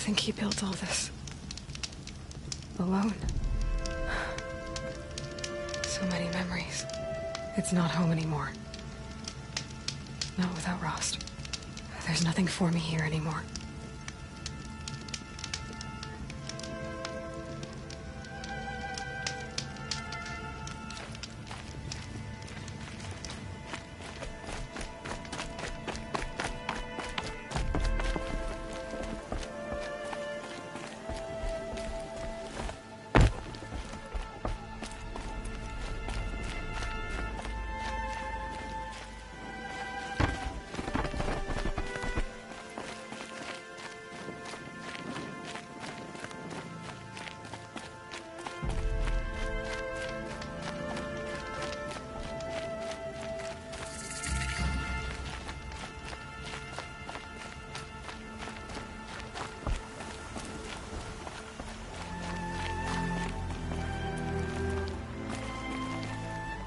think he built all this alone. So many memories. It's not home anymore. Not without Rost. There's nothing for me here anymore.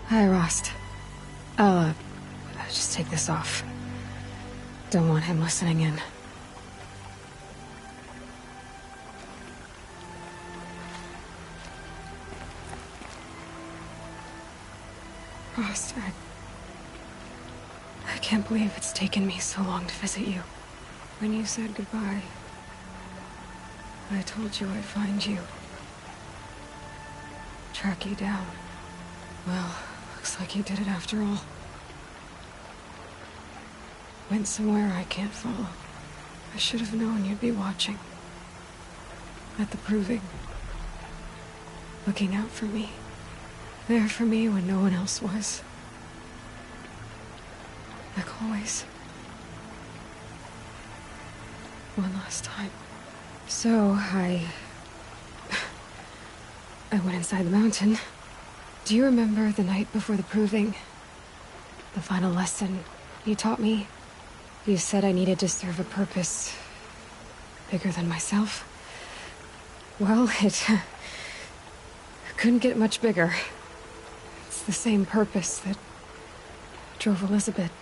Hi, Rost. I'll just take this off. Don't want him listening in. Rost, I can't believe it's taken me so long to visit you. When you said goodbye, I told you I'd find you. Track you down. Well, looks like you did it after all. Went somewhere I can't follow. I should have known you'd be watching. At the proving. Looking out for me. There for me when no one else was. Like always. One last time. So, I went inside the mountain. Do you remember the night before the proving? The final lesson you taught me? You said I needed to serve a purpose bigger than myself. Well, it couldn't get much bigger. It's the same purpose that drove Elizabeth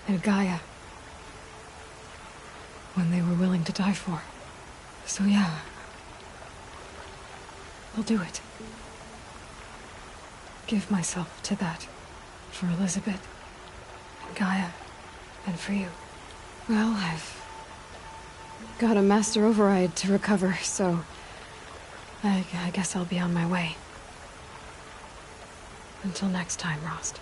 and Gaia when they were willing to die for. So yeah, I'll do it. Give myself to that. For Elizabeth, and Gaia, and for you. Well, I've got a master override to recover, so I guess I'll be on my way. Until next time, Rost.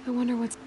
I wonder what's...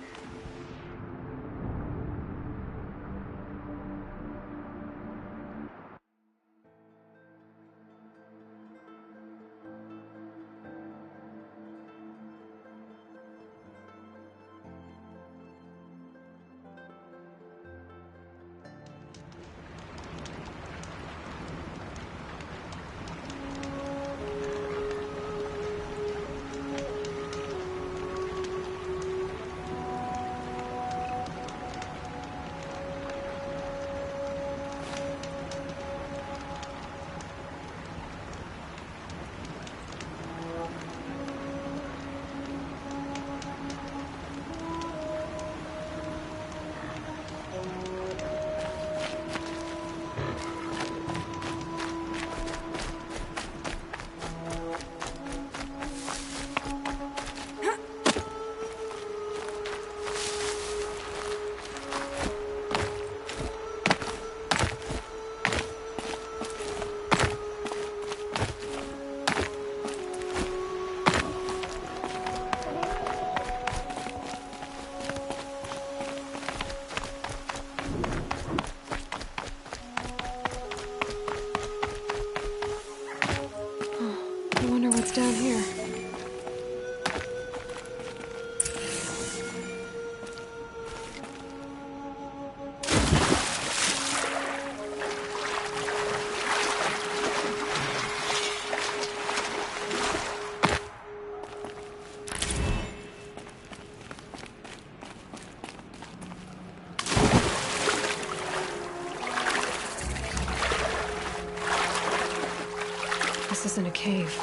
cave.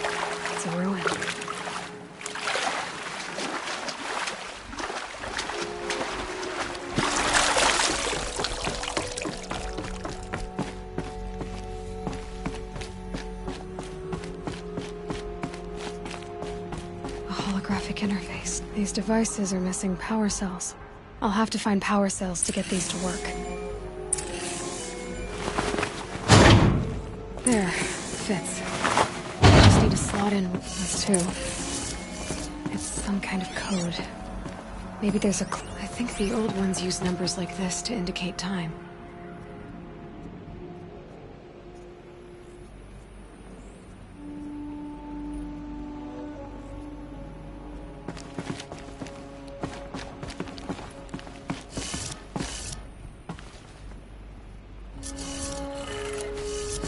It's a ruin. A holographic interface. These devices are missing power cells. I'll have to find power cells to get these to work. There. Fits. Just need to slot in this too. It's some kind of code. Maybe there's a I think the old ones use numbers like this to indicate time.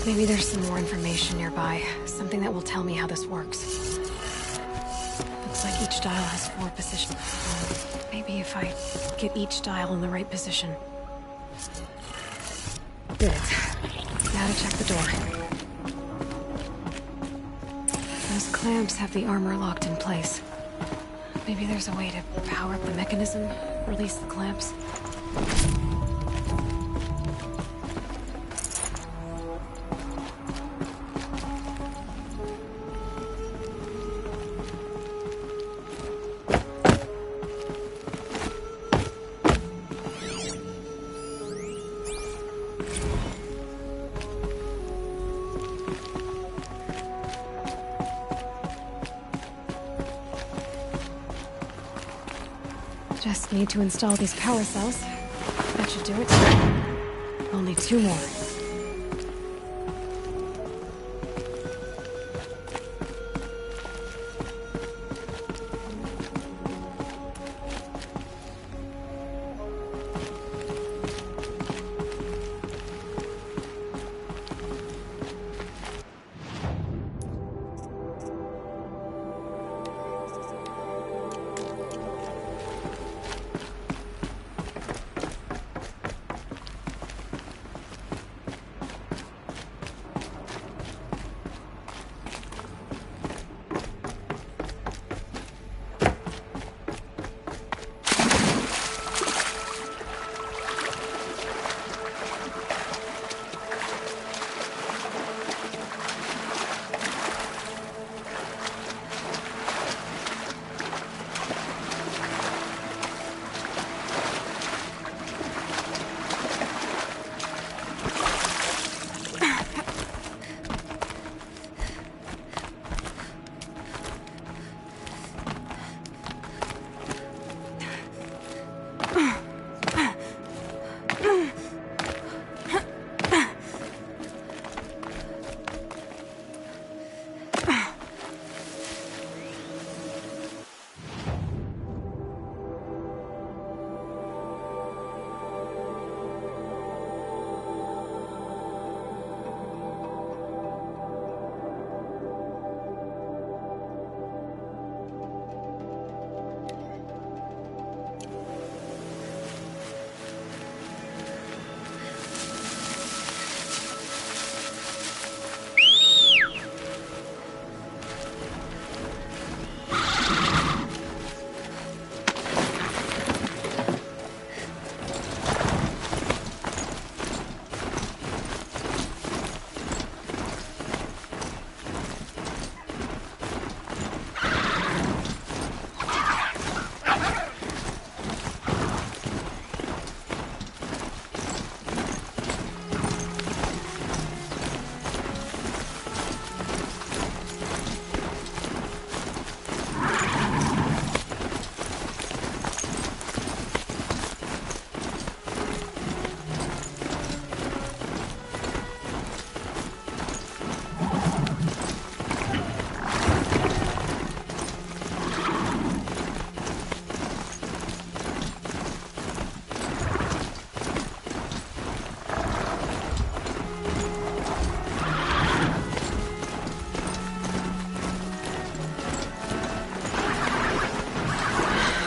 Maybe there's some more information nearby. Something that will tell me how this works. Looks like each dial has 4 positions. Maybe if I get each dial in the right position. Did it. Now to check the door. Those clamps have the armor locked in place. Maybe there's a way to power up the mechanism, release the clamps. Just need to install these power cells. That should do it. Only 2 more.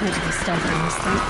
Need to be stealthy this thing.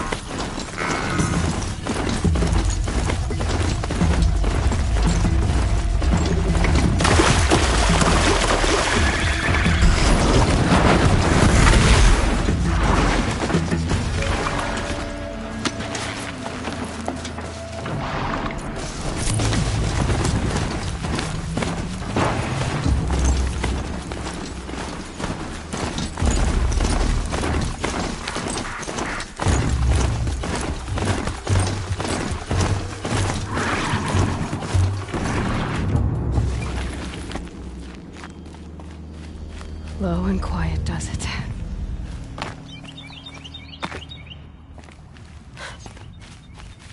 and quiet does it.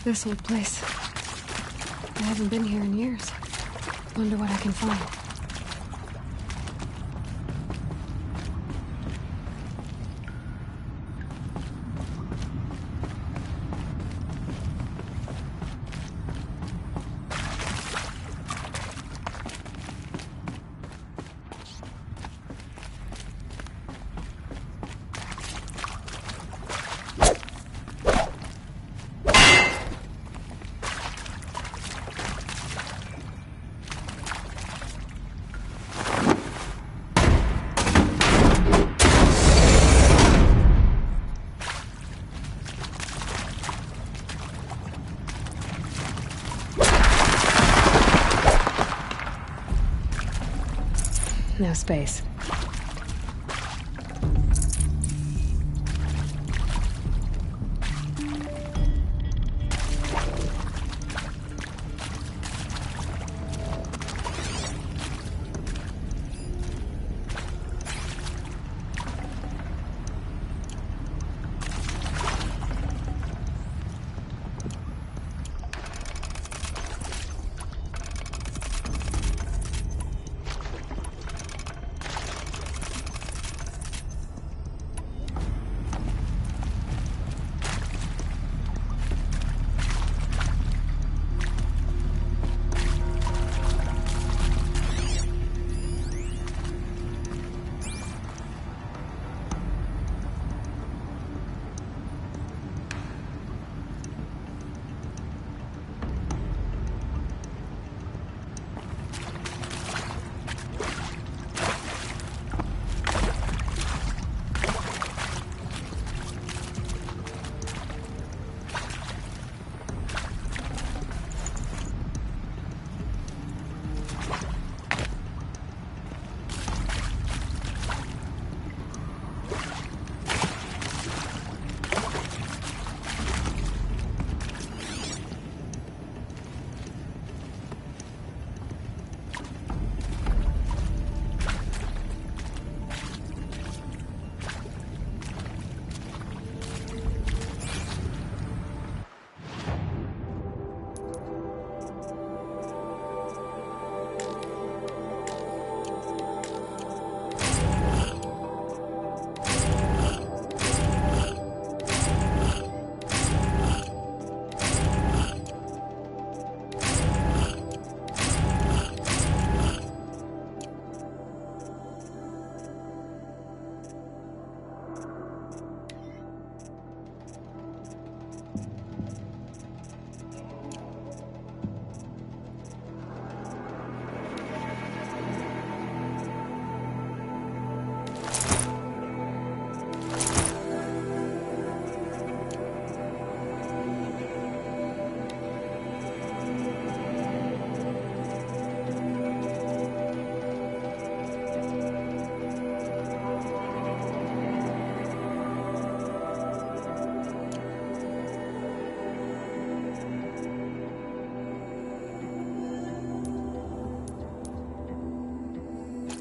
This old place. I haven't been here in years. Wonder what I can find. No space.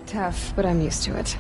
Tough, but I'm used to it.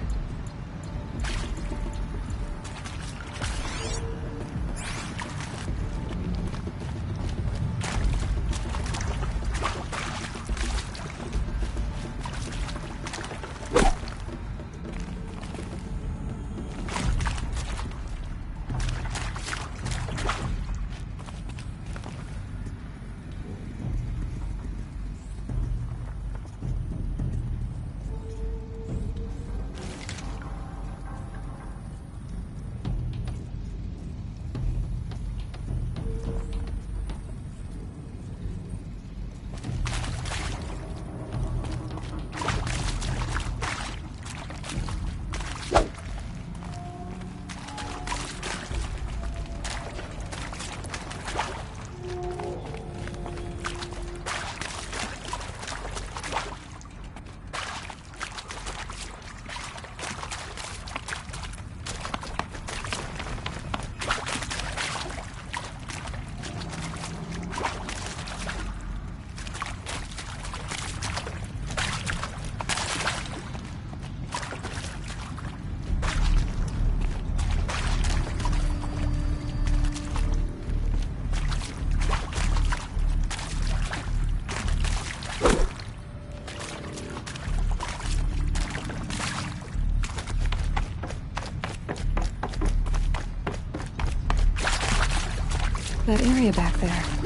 That area back there. I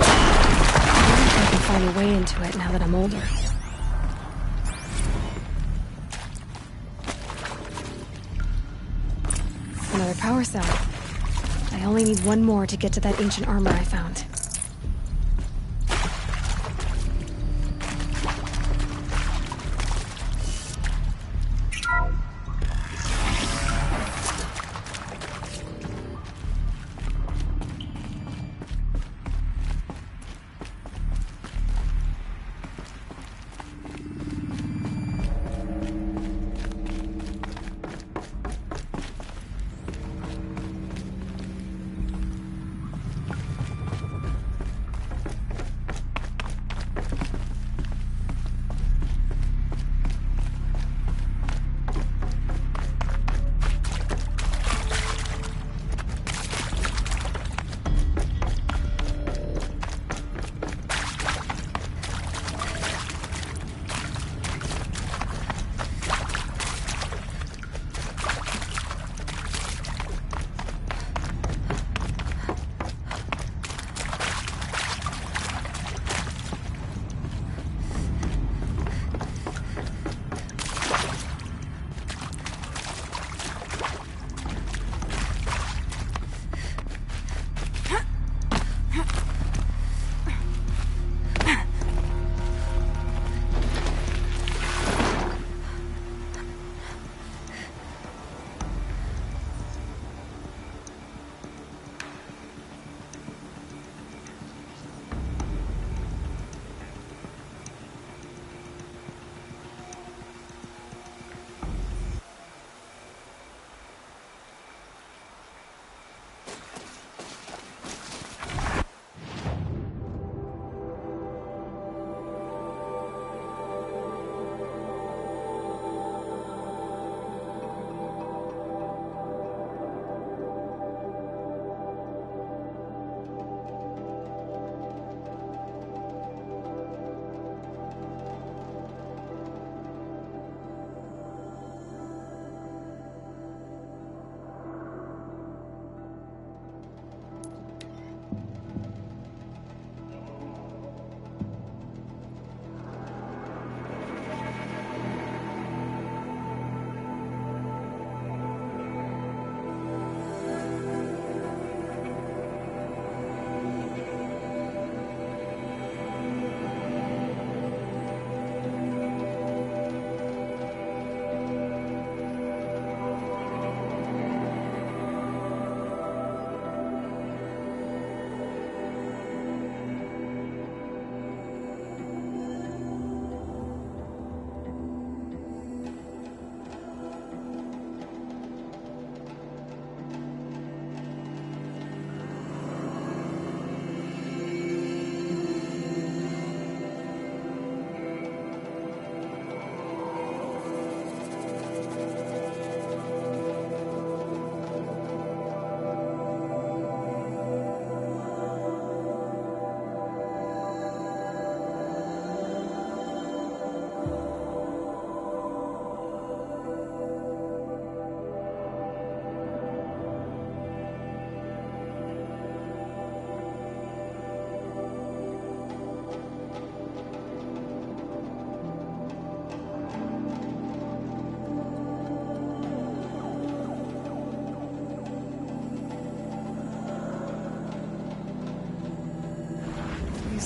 wonder if I can find a way into it now that I'm older. Another power cell. I only need one more to get to that ancient armor I found.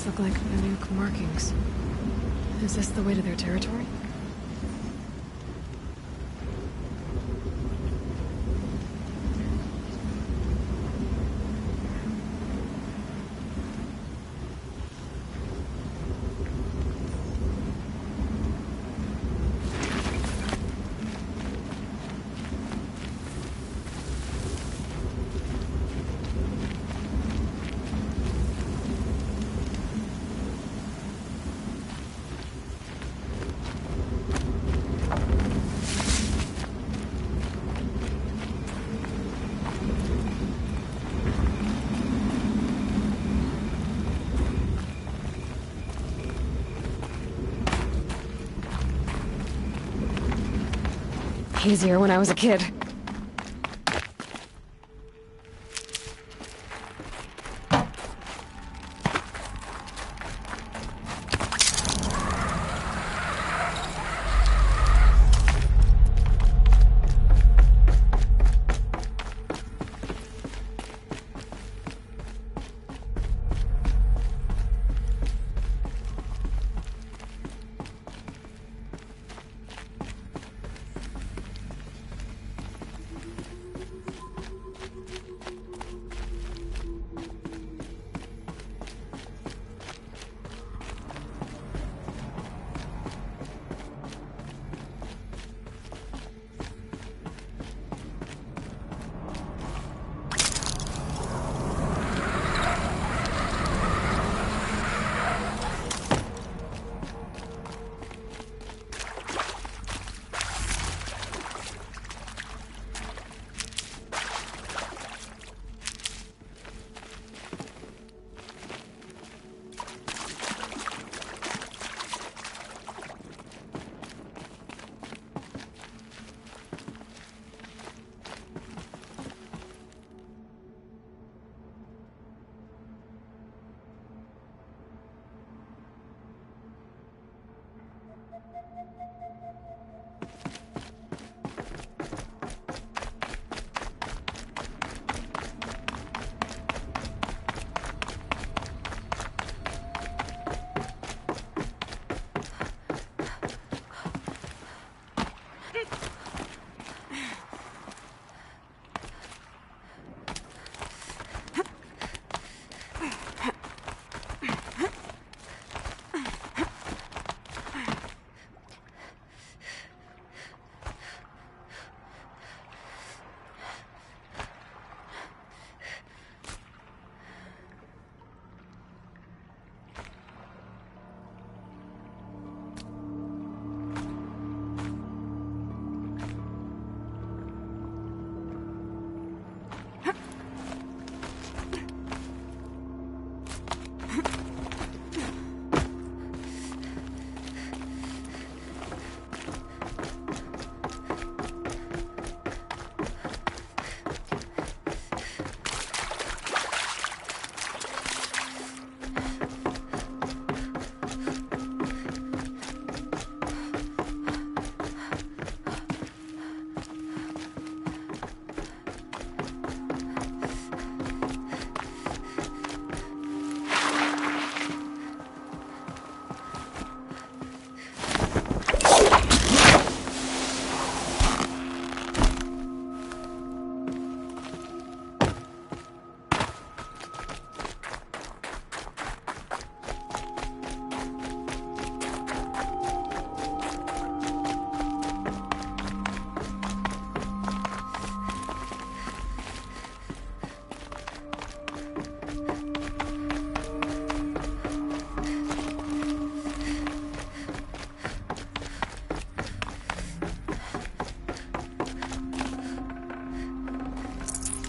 Look like Nanook markings. Is this the way to their territory? Easier when I was a kid.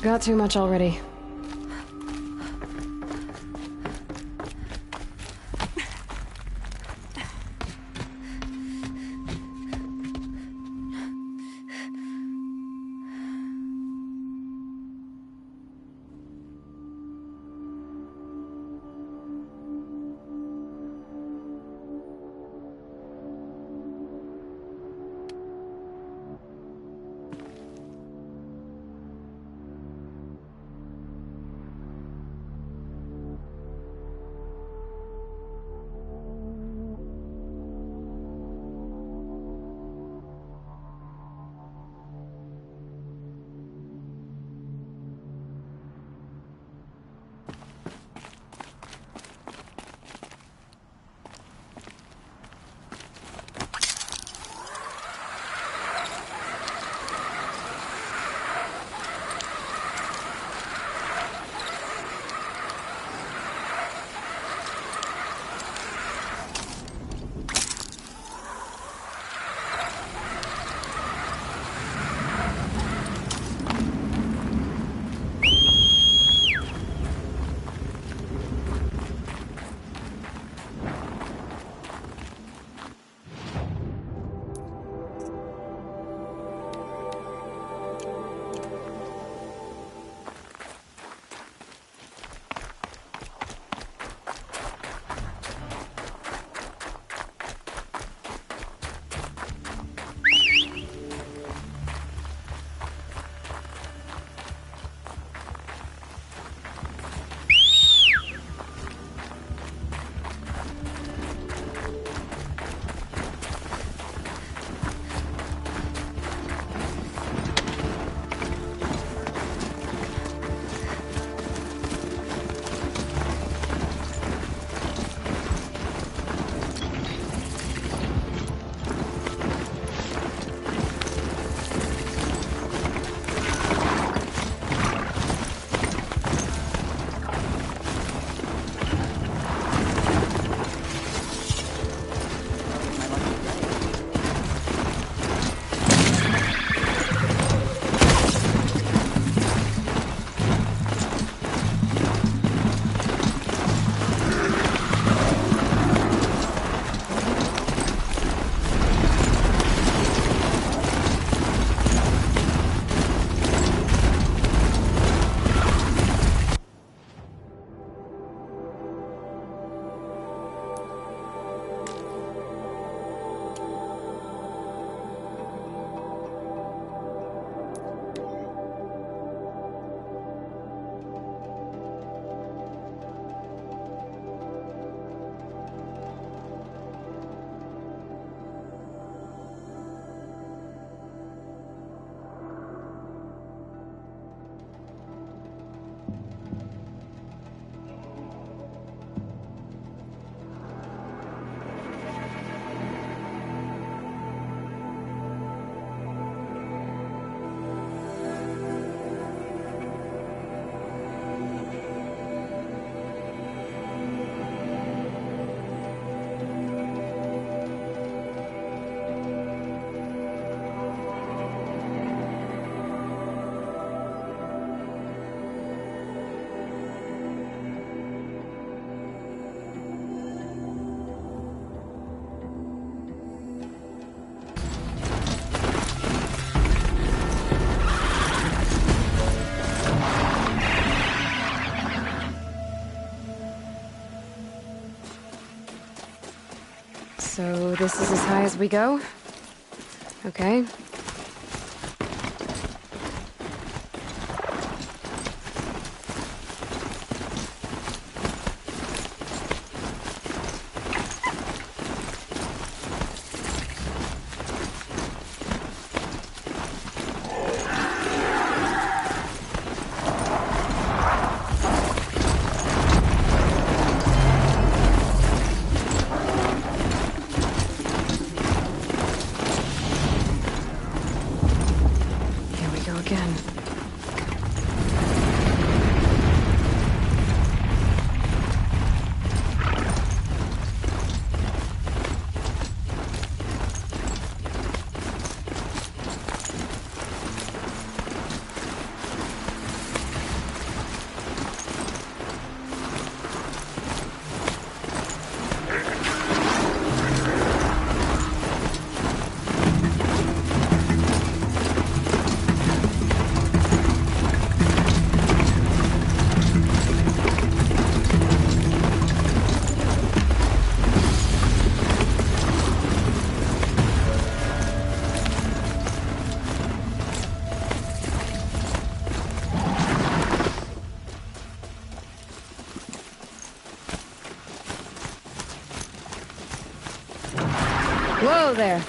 got too much already. So this is as high as we go? Okay. Whoa there.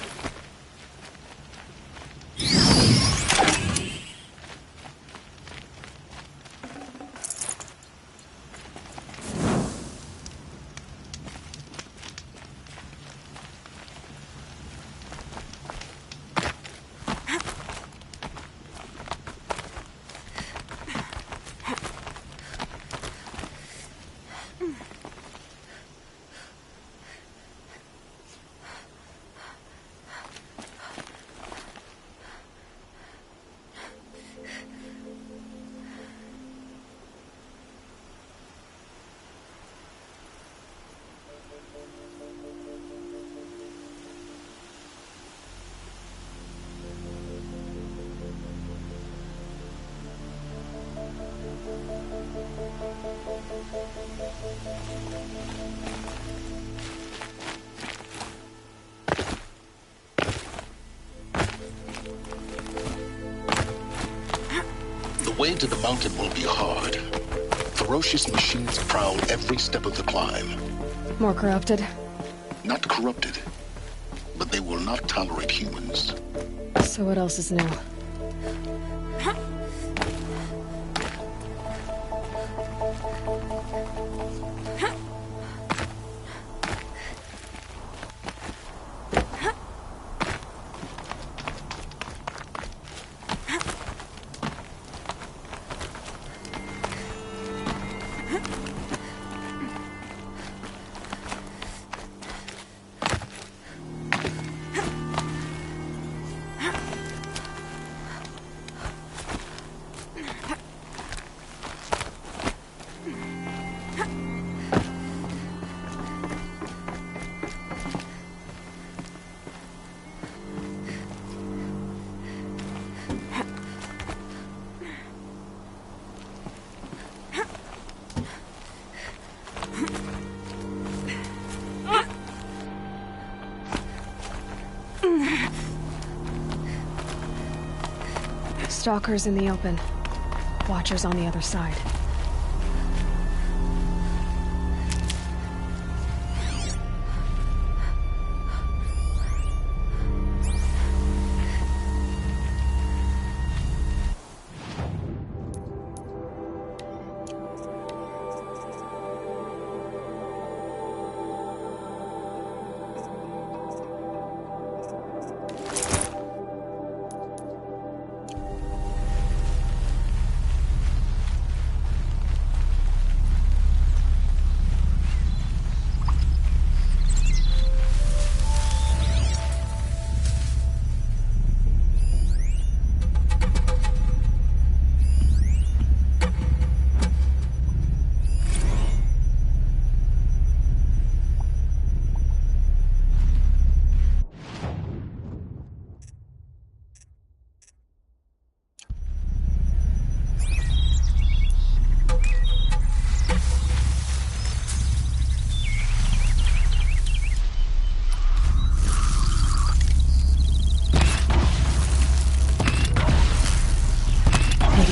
The way to the mountain will be hard. Ferocious machines prowl every step of the climb. More corrupted? Not corrupted, but they will not tolerate humans. So what else is new? Stalkers in the open. Watchers on the other side.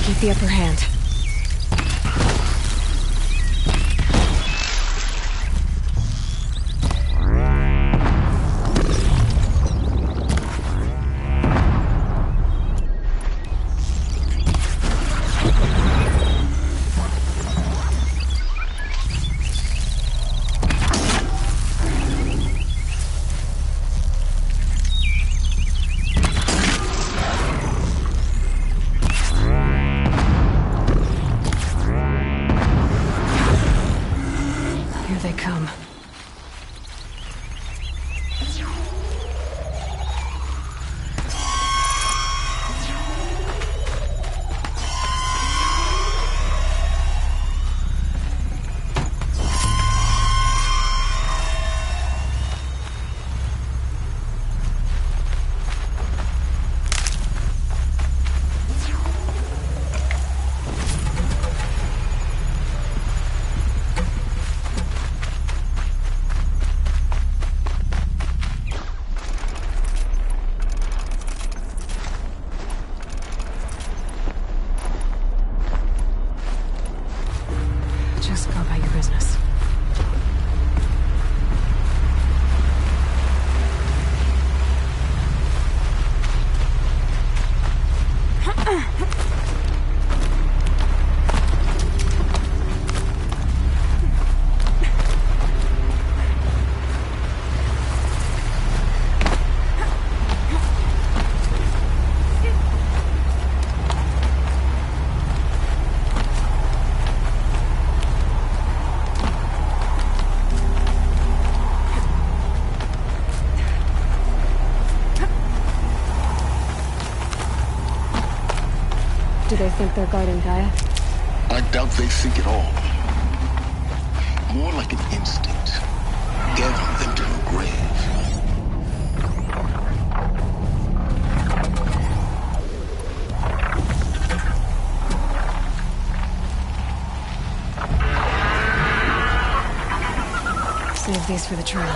Keep the upper hand. Do they think they're guarding Gaia? I doubt they think at all. More like an instinct, gathering them to her grave. Save these for the trail.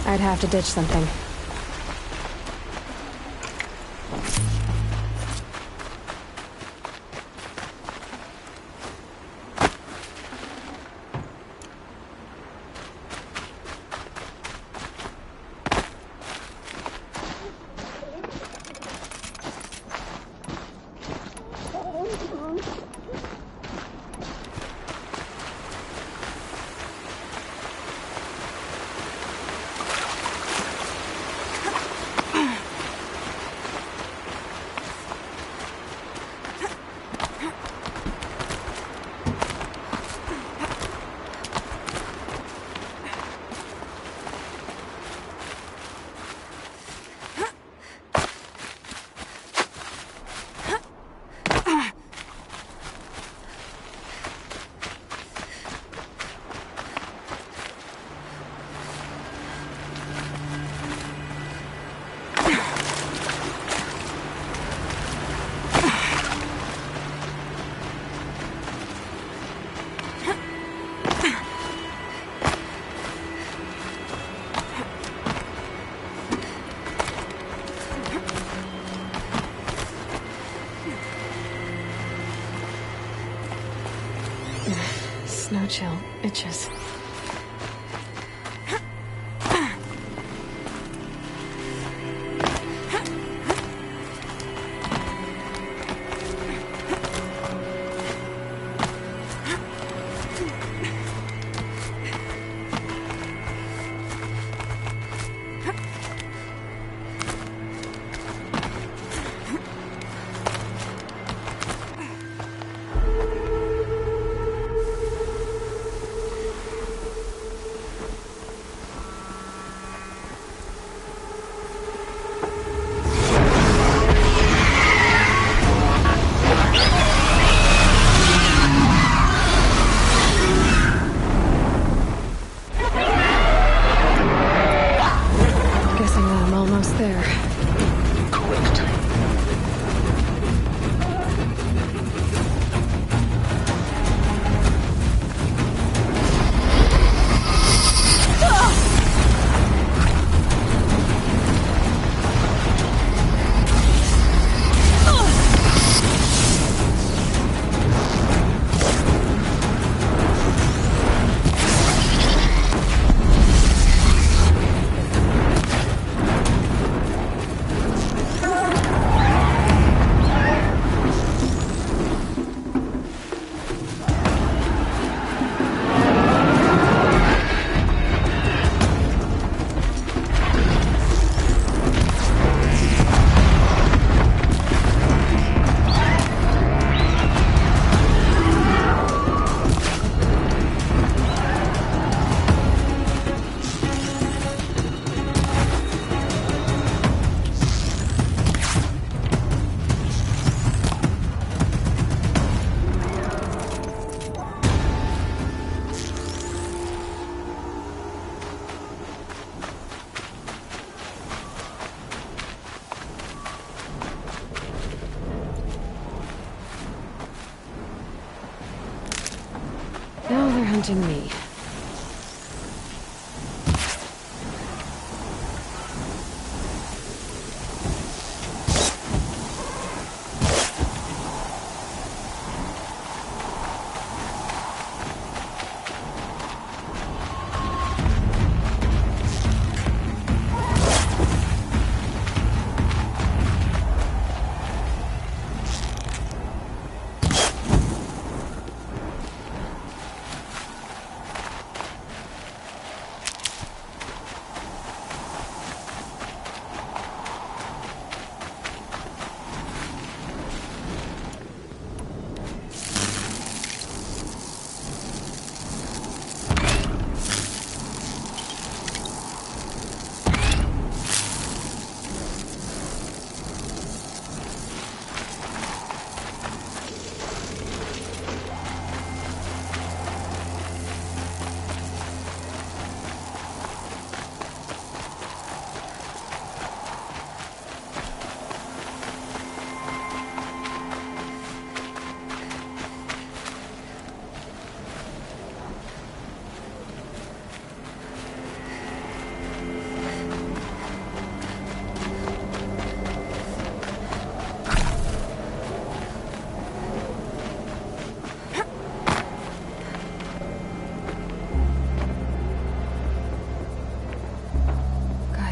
I'd have to ditch something. Snow chill itches. hunting me.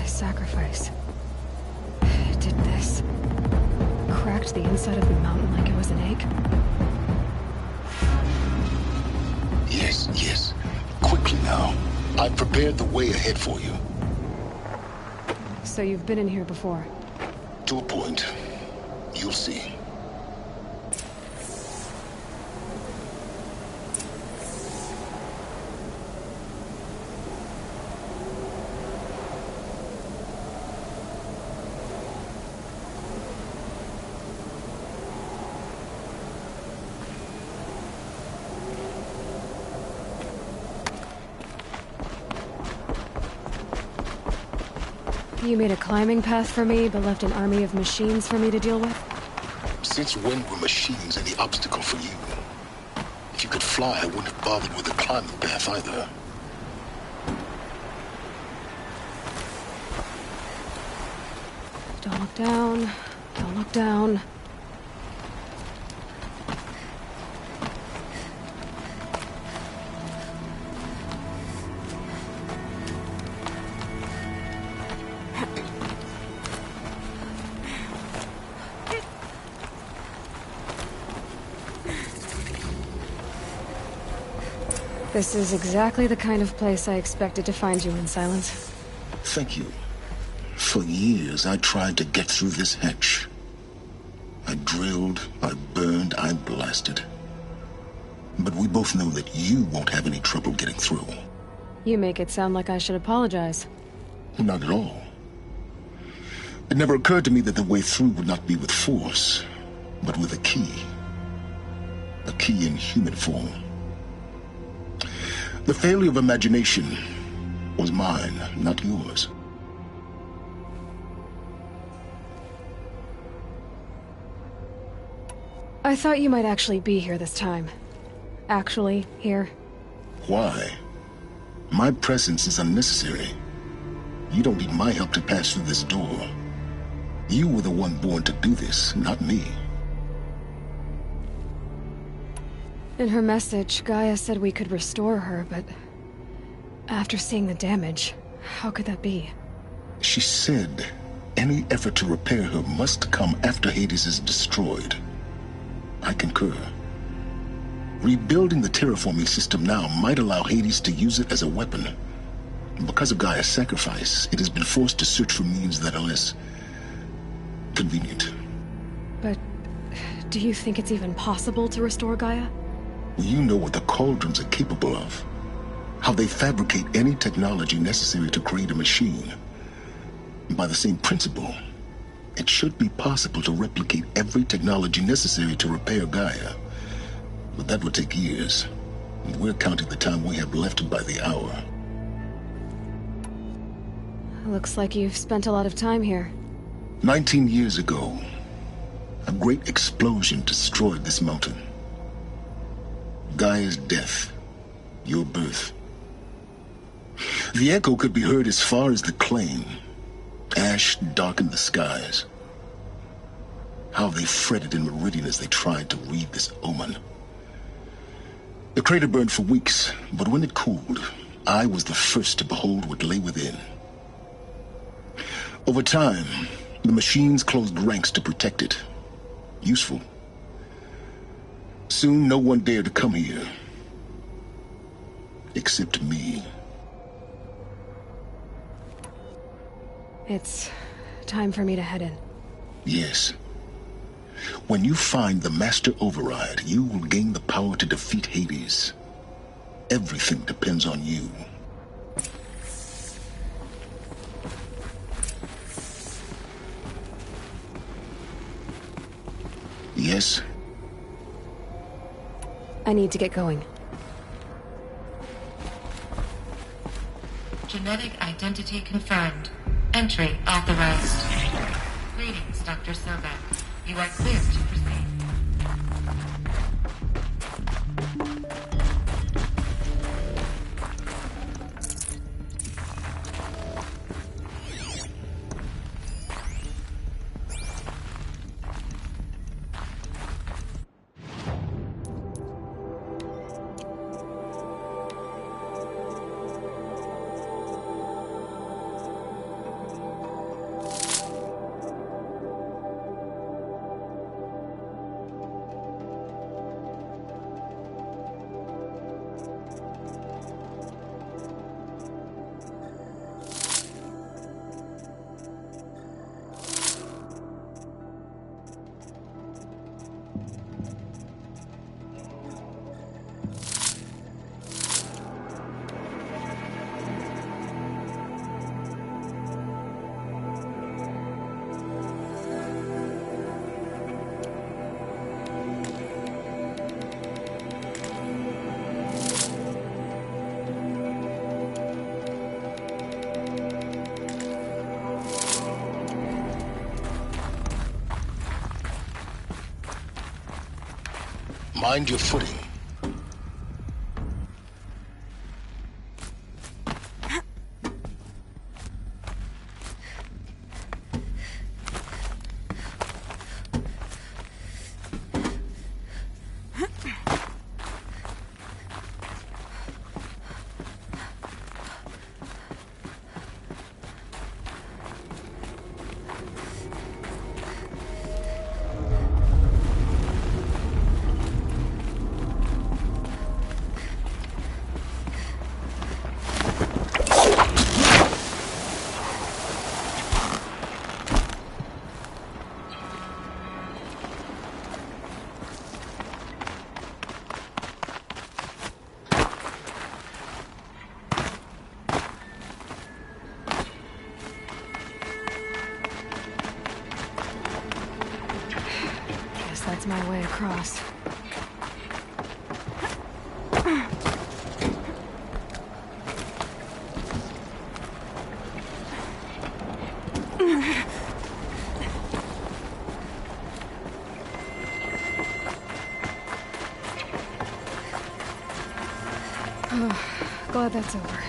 Sacrifice. It did this. Cracked the inside of the mountain like it was an egg. Yes, yes. Quickly now. I've prepared the way ahead for you. So you've been in here before? To a point. You'll see. You made a climbing path for me, but left an army of machines for me to deal with? Since when were machines any obstacle for you? If you could fly, I wouldn't have bothered with the climbing path either. Don't look down. Don't look down. This is exactly the kind of place I expected to find you in, Silence. Thank you. For years, I tried to get through this hatch. I drilled, I burned, I blasted. But we both know that you won't have any trouble getting through. You make it sound like I should apologize. Not at all. It never occurred to me that the way through would not be with force, but with a key. A key in human form. The failure of imagination was mine, not yours. I thought you might actually be here this time. Actually, here. Why? My presence is unnecessary. You don't need my help to pass through this door. You were the one born to do this, not me. In her message, Gaia said we could restore her, but after seeing the damage, how could that be? She said any effort to repair her must come after Hades is destroyed. I concur. Rebuilding the terraforming system now might allow Hades to use it as a weapon. Because of Gaia's sacrifice, it has been forced to search for means that are less convenient. But do you think it's even possible to restore Gaia? You know what the Cauldrons are capable of. How they fabricate any technology necessary to create a machine. By the same principle, it should be possible to replicate every technology necessary to repair Gaia. But that would take years. And we're counting the time we have left by the hour. Looks like you've spent a lot of time here. 19 years ago, a great explosion destroyed this mountain. Gaia's death Your birth. The echo could be heard as far as the claim. Ash darkened the skies. How they fretted in Meridian as they tried to read this omen. The crater burned for weeks, but when it cooled, I was the first to behold what lay within. Over time, the machines closed ranks to protect it. Useful. Soon, no one dared to come here. Except me. It's time for me to head in. Yes. When you find the Master Override, you will gain the power to defeat Hades. Everything depends on you. Yes? I need to get going. Genetic identity confirmed. Entry authorized. Greetings, Dr. Sobek. You are clear to proceed. Mind your footing. That's my way across. Oh, glad that's over.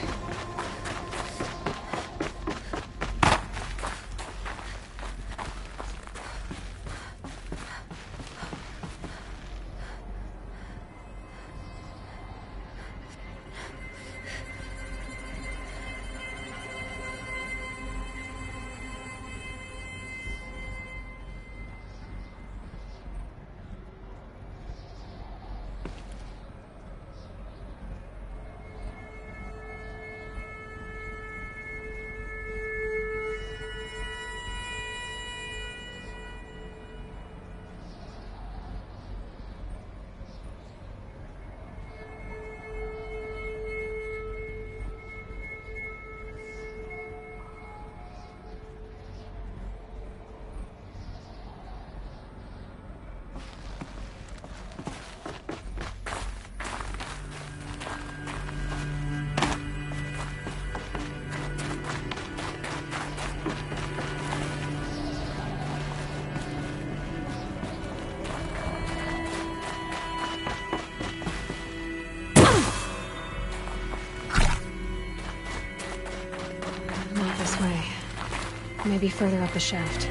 This way. Maybe further up the shaft.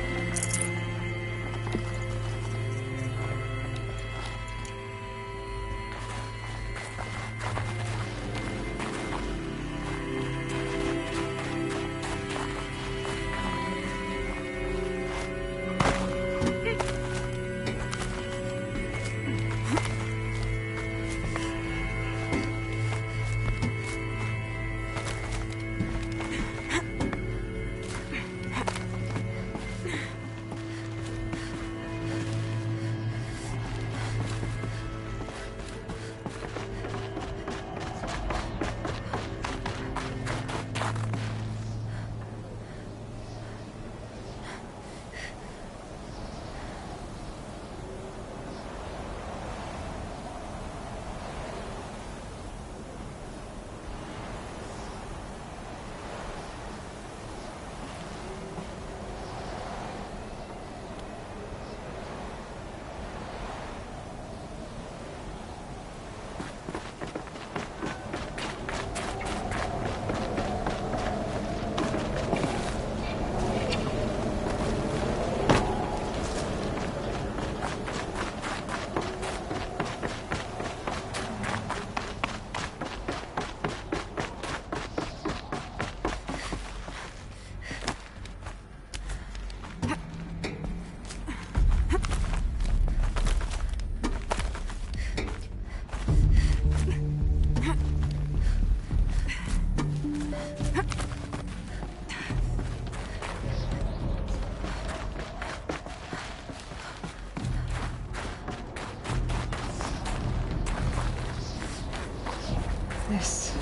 This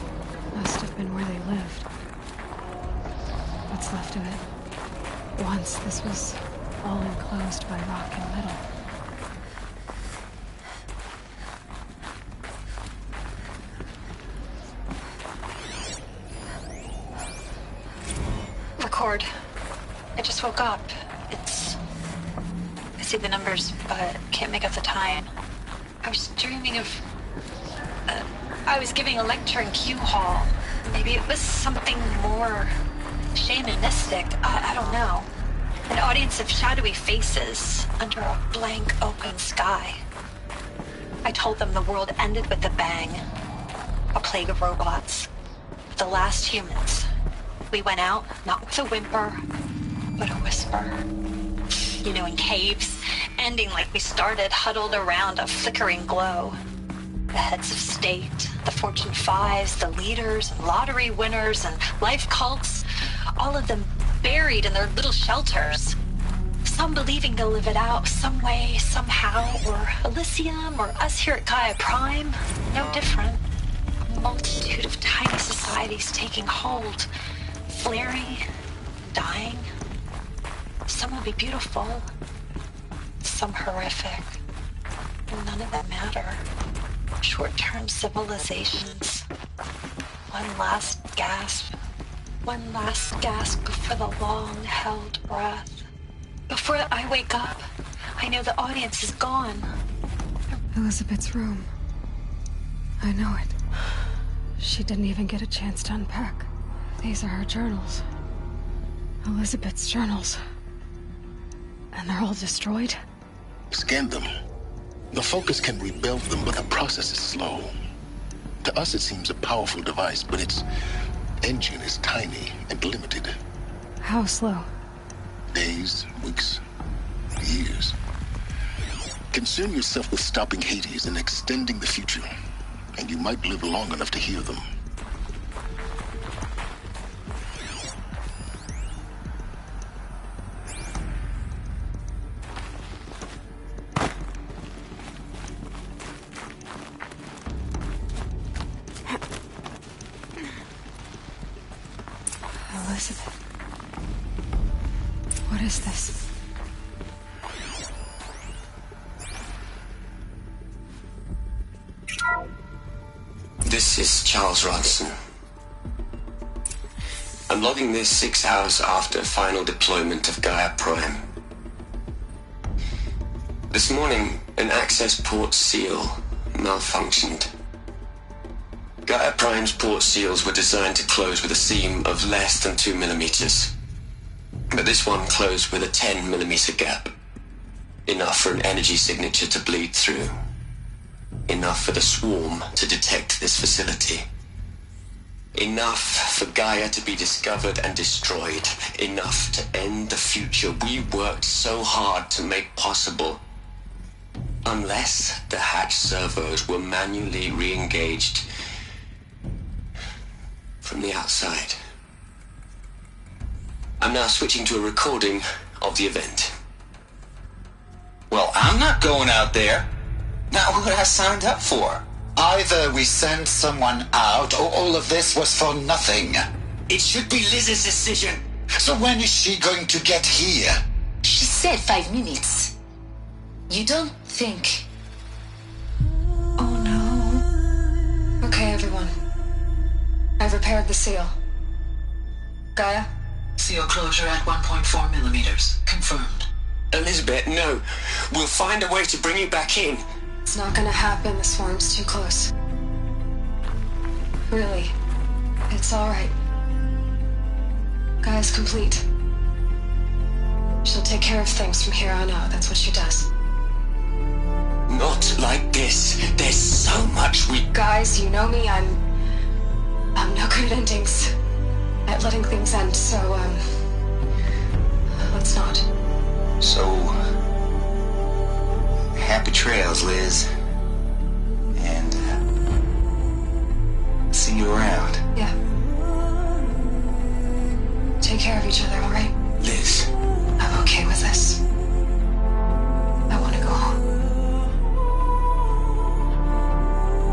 must have been where they lived. What's left of it. Once this was all enclosed by rock and metal. Record. I just woke up. I see the numbers, but can't make out the time. I was dreaming of... I was giving a lecture in Q Hall. Maybe it was something more shamanistic. I don't know. An audience of shadowy faces under a blank open sky. I told them the world ended with a bang. A plague of robots. The last humans. We went out, not with a whimper, but a whisper. You know, in caves, ending like we started, huddled around a flickering glow. The heads of state, the Fortune 5s, the leaders, and lottery winners, and life cults, all of them buried in their little shelters. Some believing they'll live it out some way, somehow, or Elysium, or us here at Gaia Prime, no different. A multitude of tiny societies taking hold, flaring, dying. Some will be beautiful, some horrific. None of them matter. Short-term civilizations. One last gasp. One last gasp before the long-held breath. Before I wake up, I know the audience is gone. Elizabeth's room. I know it. She didn't even get a chance to unpack. These are her journals. Elizabeth's journals. And they're all destroyed? Scan them. The Focus can rebuild them, but the process is slow. To us, it seems a powerful device, but its engine is tiny and limited. How slow? Days, weeks, years. Concern yourself with stopping Hades and extending the future, and you might live long enough to hear them. Elizabeth. What is this? This is Charles Ronson. I'm logging this 6 hours after final deployment of Gaia Prime. This morning, an access port seal malfunctioned. Gaia Prime's port seals were designed to close with a seam of less than 2 millimeters. But this one closed with a 10 millimeter gap. Enough for an energy signature to bleed through. Enough for the swarm to detect this facility. Enough for Gaia to be discovered and destroyed. Enough to end the future we worked so hard to make possible. Unless the hatch servos were manually re-engaged from the outside. I'm now switching to a recording of the event. Well, I'm not going out there. Not what I signed up for. Either we send someone out, or all of this was for nothing. It should be Liz's decision. So when is she going to get here? She said 5 minutes. You don't think... Oh no. Okay, everyone. I've repaired the seal. Gaia? Seal closure at 1.4 millimeters. Confirmed. Elizabeth, no. We'll find a way to bring you back in. It's not gonna happen. The swarm's too close. Really. It's alright. Gaia's complete. She'll take care of things from here on out. That's what she does. Not like this. There's so much we... Guys, you know me. I'm no good at endings. At letting things end, so, let's not. So... happy trails, Liz. And, see you around. Yeah. Take care of each other, alright? Liz. I'm okay with this. I want to go home.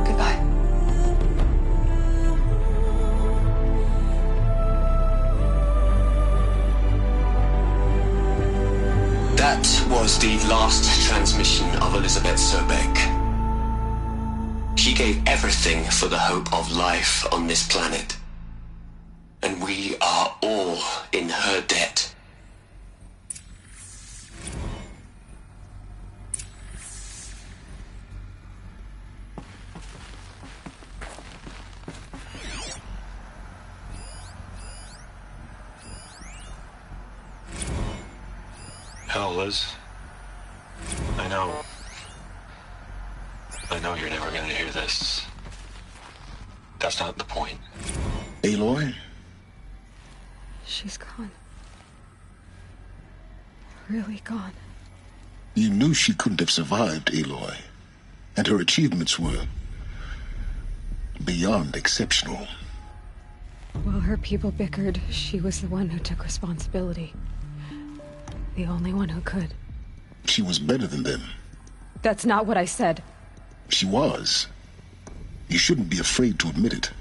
Goodbye. That was the last transmission of Elizabeth Sobek. She gave everything for the hope of life on this planet. And we are all in her debt. Hell, Liz. I know you're never gonna hear this. That's not the point. Aloy? She's gone. Really gone. You knew she couldn't have survived, Aloy. And her achievements were beyond exceptional. While her people bickered, she was the one who took responsibility. The only one who could. She was better than them. That's not what I said. She was. You shouldn't be afraid to admit it.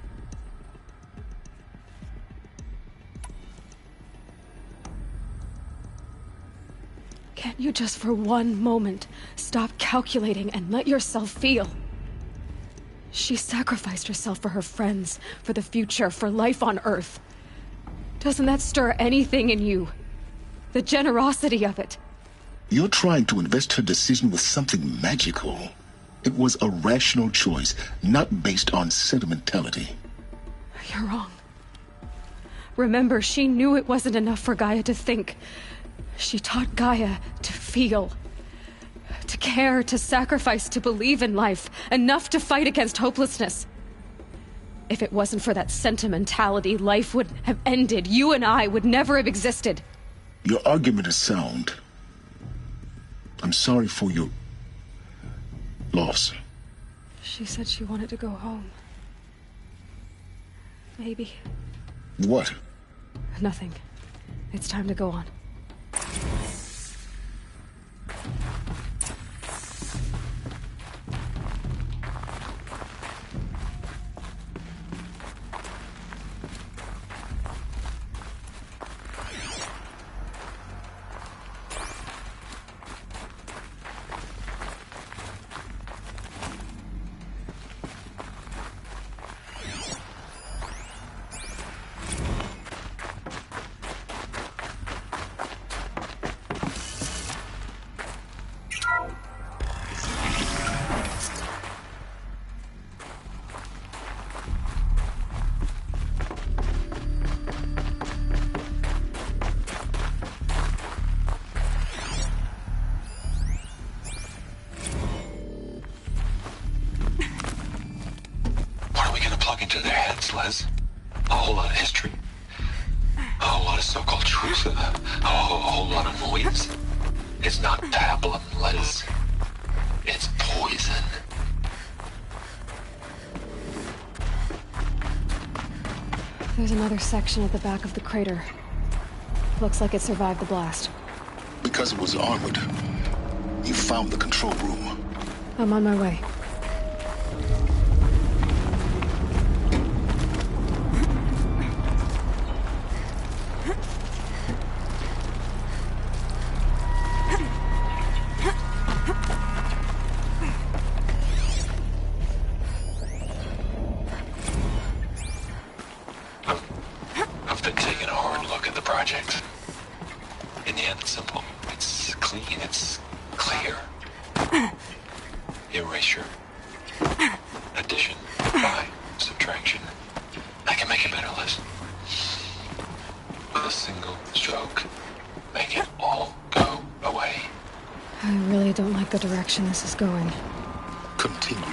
Can't you just for one moment stop calculating and let yourself feel? She sacrificed herself for her friends, for the future, for life on Earth. Doesn't that stir anything in you? The generosity of it. You're trying to invest her decision with something magical. It was a rational choice, not based on sentimentality. You're wrong. Remember, she knew it wasn't enough for Gaia to think. She taught Gaia to feel. To care, to sacrifice, to believe in life. Enough to fight against hopelessness. If it wasn't for that sentimentality, life would have ended. You and I would never have existed. Your argument is sound. I'm sorry for your loss. She said she wanted to go home. Maybe. What? Nothing. It's time to go on. Les. A whole lot of history. A whole lot of so-called truth. A whole lot of noise. It's not tablet, Les. It's poison. There's another section at the back of the crater. Looks like it survived the blast. Because it was armored, you found the control room. I'm on my way. I've been taking a hard look at the project. In the end, it's simple. It's clean. It's clear. Erasure. Addition. By. Subtraction. I can make a better list. With a single stroke. Make it all go away. I really don't like the direction this is going. Continue.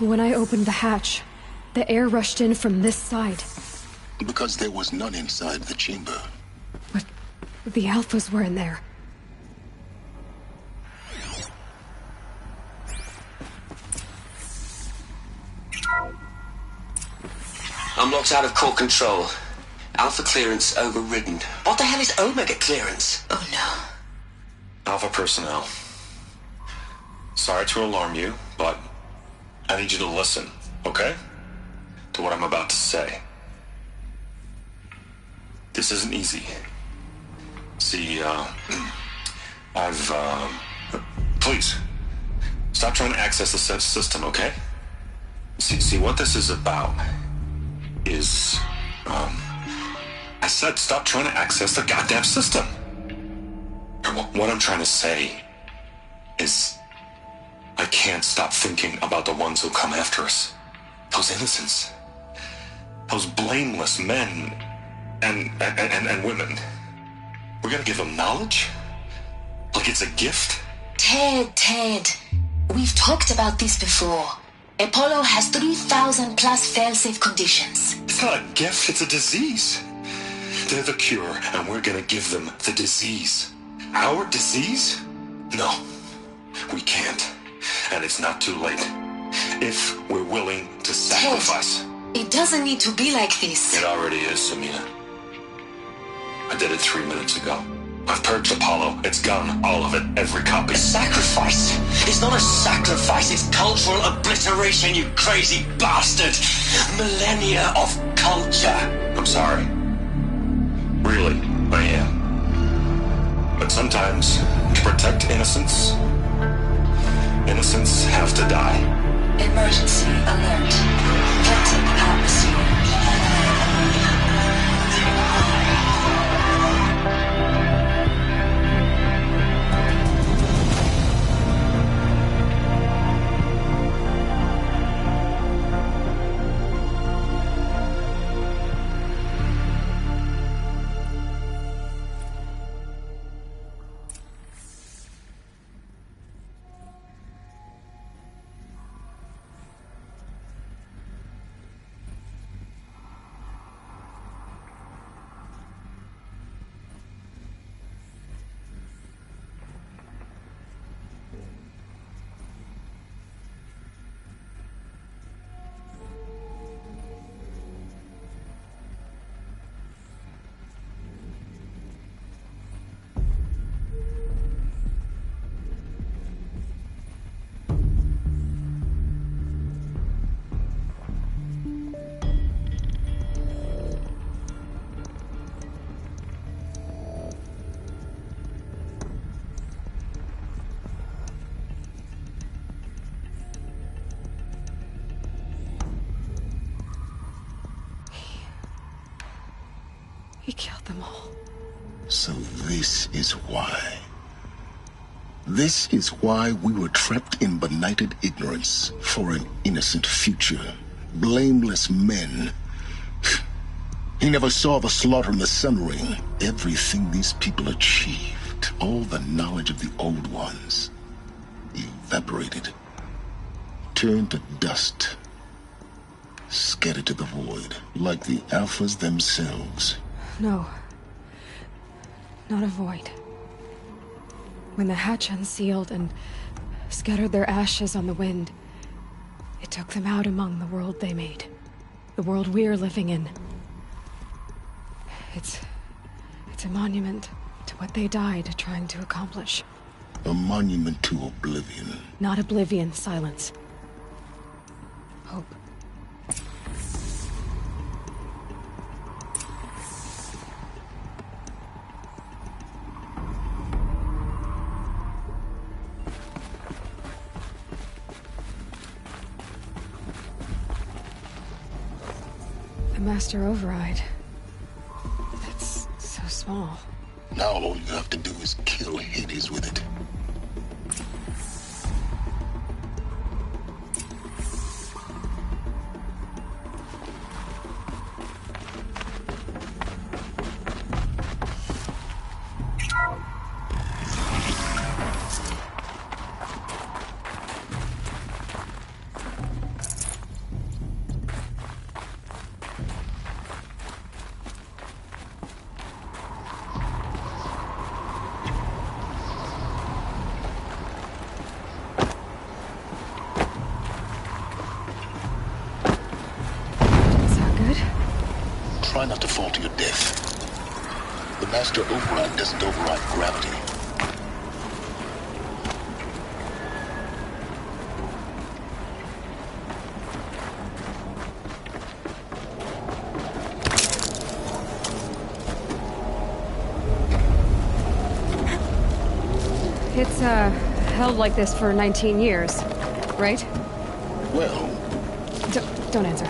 When I opened the hatch, the air rushed in from this side. Because there was none inside the chamber. But the Alphas were in there. I'm locked out of core control. Alpha clearance overridden. What the hell is Omega clearance? Oh no. Alpha personnel. Sorry to alarm you, but I need you to listen, okay? To what I'm about to say. This isn't easy. See, please, stop trying to access the system, okay? See, what this is about is, I said stop trying to access the goddamn system. What I'm trying to say is, I can't stop thinking about the ones who come after us. Those innocents. Those blameless men and women. We're gonna give them knowledge? Like it's a gift? Ted. We've talked about this before. Apollo has 3,000 plus fail-safe conditions. It's not a gift, it's a disease. They're the cure, and we're gonna give them the disease. Our disease? No, we can't. And it's not too late. If we're willing to sacrifice. Ted, it doesn't need to be like this. It already is, Samina. I did it 3 minutes ago. I've purged Apollo. It's gone. All of it. Every copy. A sacrifice? It's not a sacrifice. It's cultural obliteration, you crazy bastard. Millennia of culture. I'm sorry. Really, I am. But sometimes, to protect innocence, innocents have to die. Emergency alert. Captain atmosphere. He killed them all. So this is why. This is why we were trapped in benighted ignorance for an innocent future. Blameless men. He never saw the slaughter in the Sun Ring. Everything these people achieved, all the knowledge of the Old Ones, evaporated, turned to dust, scattered to the void, like the Alphas themselves. No. Not a void. When the hatch unsealed and scattered their ashes on the wind, it took them out among the world they made. The world we're living in. It's a monument to what they died trying to accomplish. A monument to oblivion. Not oblivion, silence. Hope. The Master Override. That's so small. Now all you have to do is kill Hades with it. Try not to fall to your death. The Master Override doesn't override gravity. It's, held like this for 19 years, right? Well... Don't answer.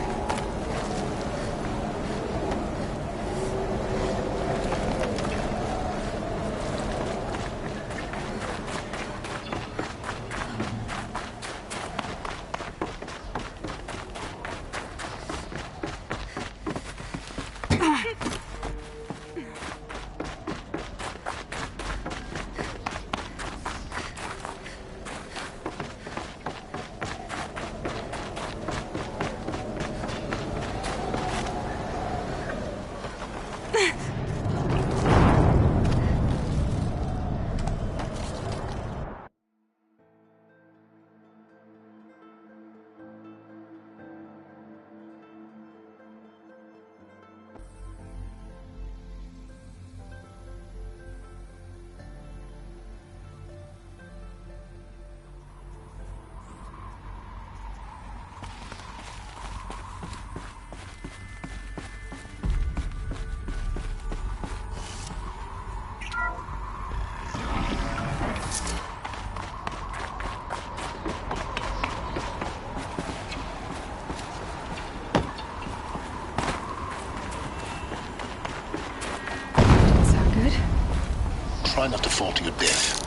Try not to fall to your death.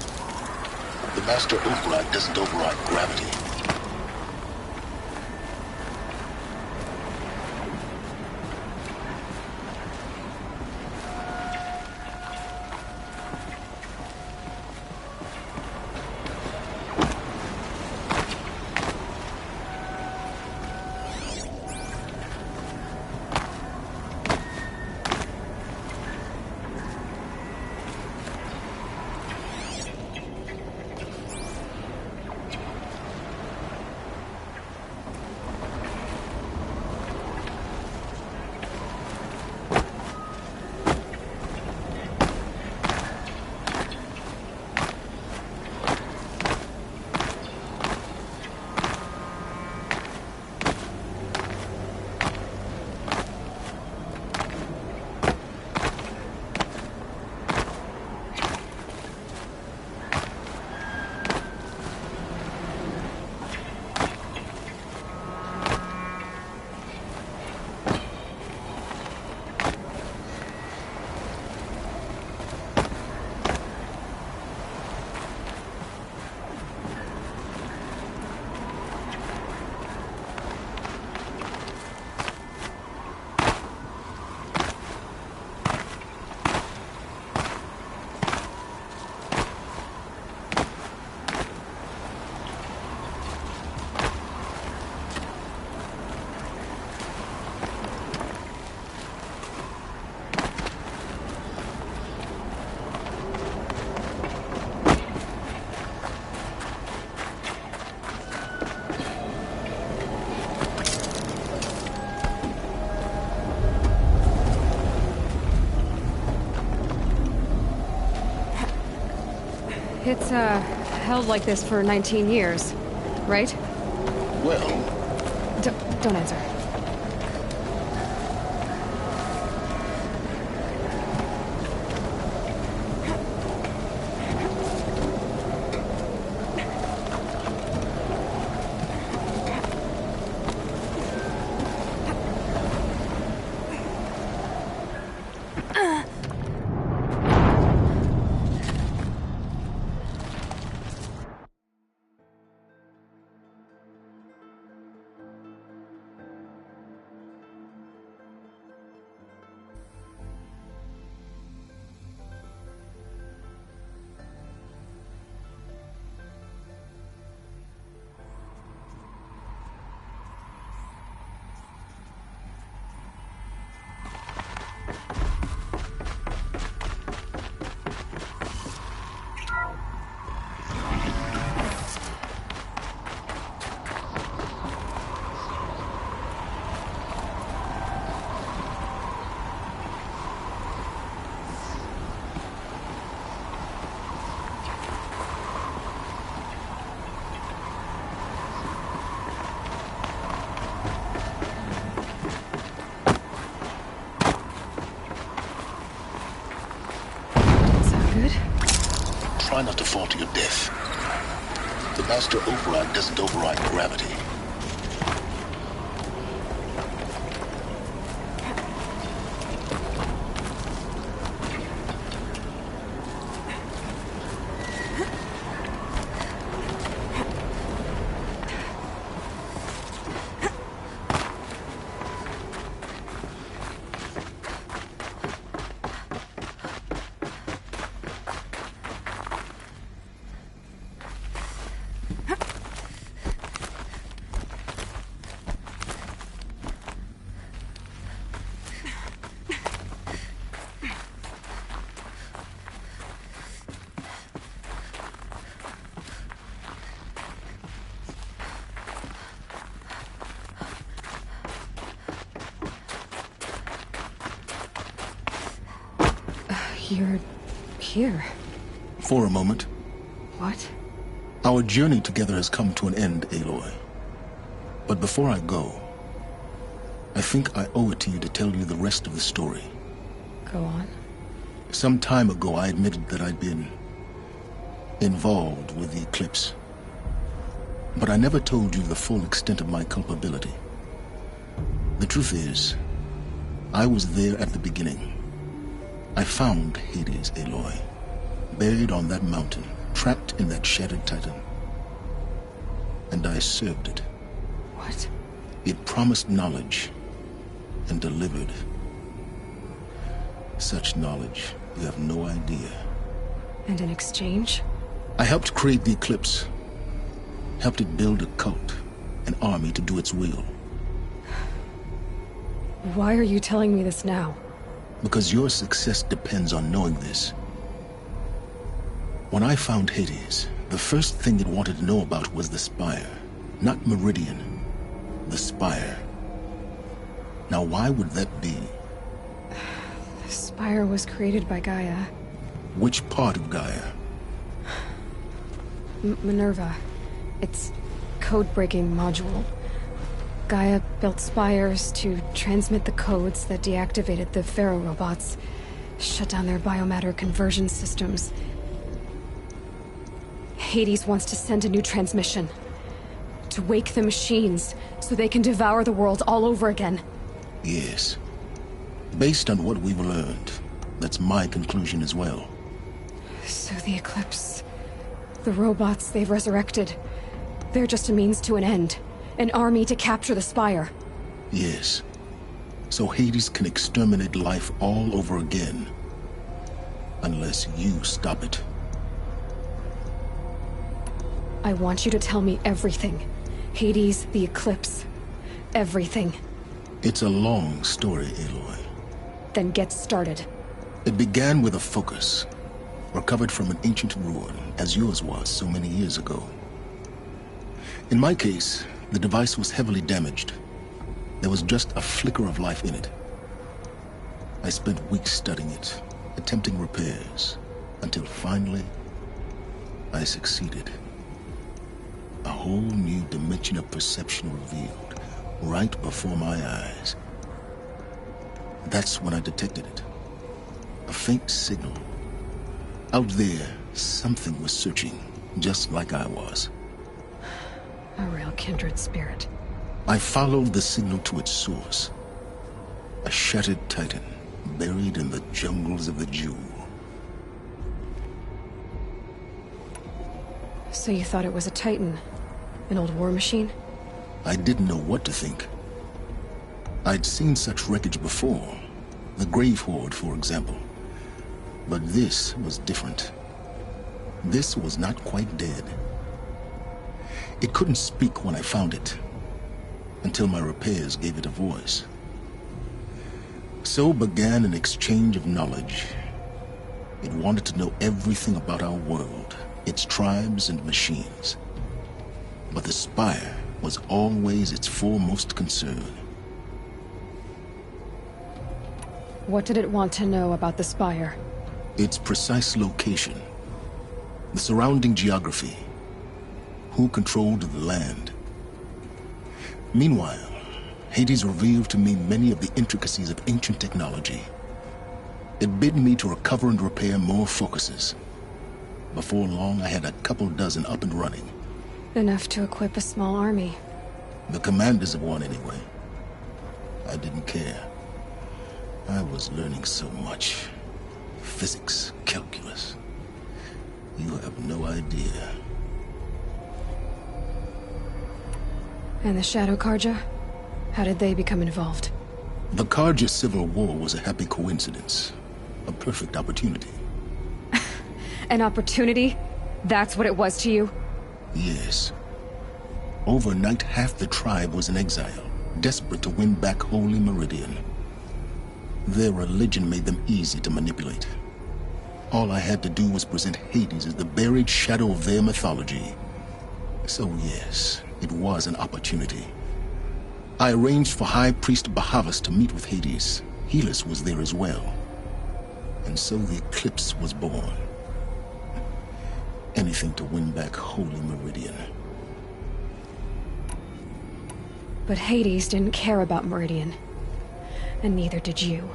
The Master Override doesn't override gravity. It's, held like this for 19 years, right? Well, Don't answer. Try not to fall to your death. The master override doesn't override gravity. You're here. For a moment. What? Our journey together has come to an end, Aloy. But before I go, I think I owe it to you to tell you the rest of the story. Go on. Some time ago, I admitted that I'd been involved with the eclipse. But I never told you the full extent of my culpability. The truth is, I was there at the beginning. I found Hades, Aloy, buried on that mountain, trapped in that shattered titan. And I served it. What? It promised knowledge and delivered. Such knowledge, you have no idea. And in exchange? I helped create the eclipse. Helped it build a cult, an army to do its will. Why are you telling me this now? Because your success depends on knowing this. When I found Hades, the first thing it wanted to know about was the Spire. Not Meridian. The Spire. Now why would that be? The Spire was created by Gaia. Which part of Gaia? Minerva. Its code-breaking module. Gaia built spires to transmit the codes that deactivated the Pharaoh robots, shut down their biomatter conversion systems. Hades wants to send a new transmission. To wake the machines, so they can devour the world all over again. Yes. Based on what we've learned, that's my conclusion as well. So the Eclipse... the robots they've resurrected... they're just a means to an end. An army to capture the Spire. Yes. So Hades can exterminate life all over again. Unless you stop it. I want you to tell me everything. Hades, the Eclipse. Everything. It's a long story, Aloy. Then get started. It began with a focus. Recovered from an ancient ruin, as yours was so many years ago. In my case, the device was heavily damaged. There was just a flicker of life in it. I spent weeks studying it, attempting repairs, until finally, I succeeded. A whole new dimension of perception revealed, right before my eyes. That's when I detected it. A faint signal. Out there, something was searching, just like I was. A real kindred spirit. I followed the signal to its source. A shattered titan, buried in the jungles of the Jewel. So you thought it was a titan? An old war machine? I didn't know what to think. I'd seen such wreckage before. The Grave Horde, for example. But this was different. This was not quite dead. It couldn't speak when I found it, until my repairs gave it a voice. So began an exchange of knowledge. It wanted to know everything about our world, its tribes and machines. But the Spire was always its foremost concern. What did it want to know about the Spire? Its precise location, the surrounding geography, who controlled the land. Meanwhile, Hades revealed to me many of the intricacies of ancient technology. It bid me to recover and repair more focuses. Before long, I had a couple dozen up and running. Enough to equip a small army. The commanders of one, anyway. I didn't care. I was learning so much. Physics, calculus. You have no idea. And the Shadow Karja? How did they become involved? The Karja civil war was a happy coincidence. A perfect opportunity. An opportunity? That's what it was to you? Yes. Overnight, half the tribe was in exile, desperate to win back Holy Meridian. Their religion made them easy to manipulate. All I had to do was present Hades as the buried shadow of their mythology. So yes, it was an opportunity. I arranged for High Priest Bahavas to meet with Hades. Helis was there as well. And so the eclipse was born. Anything to win back Holy Meridian. But Hades didn't care about Meridian. And neither did you.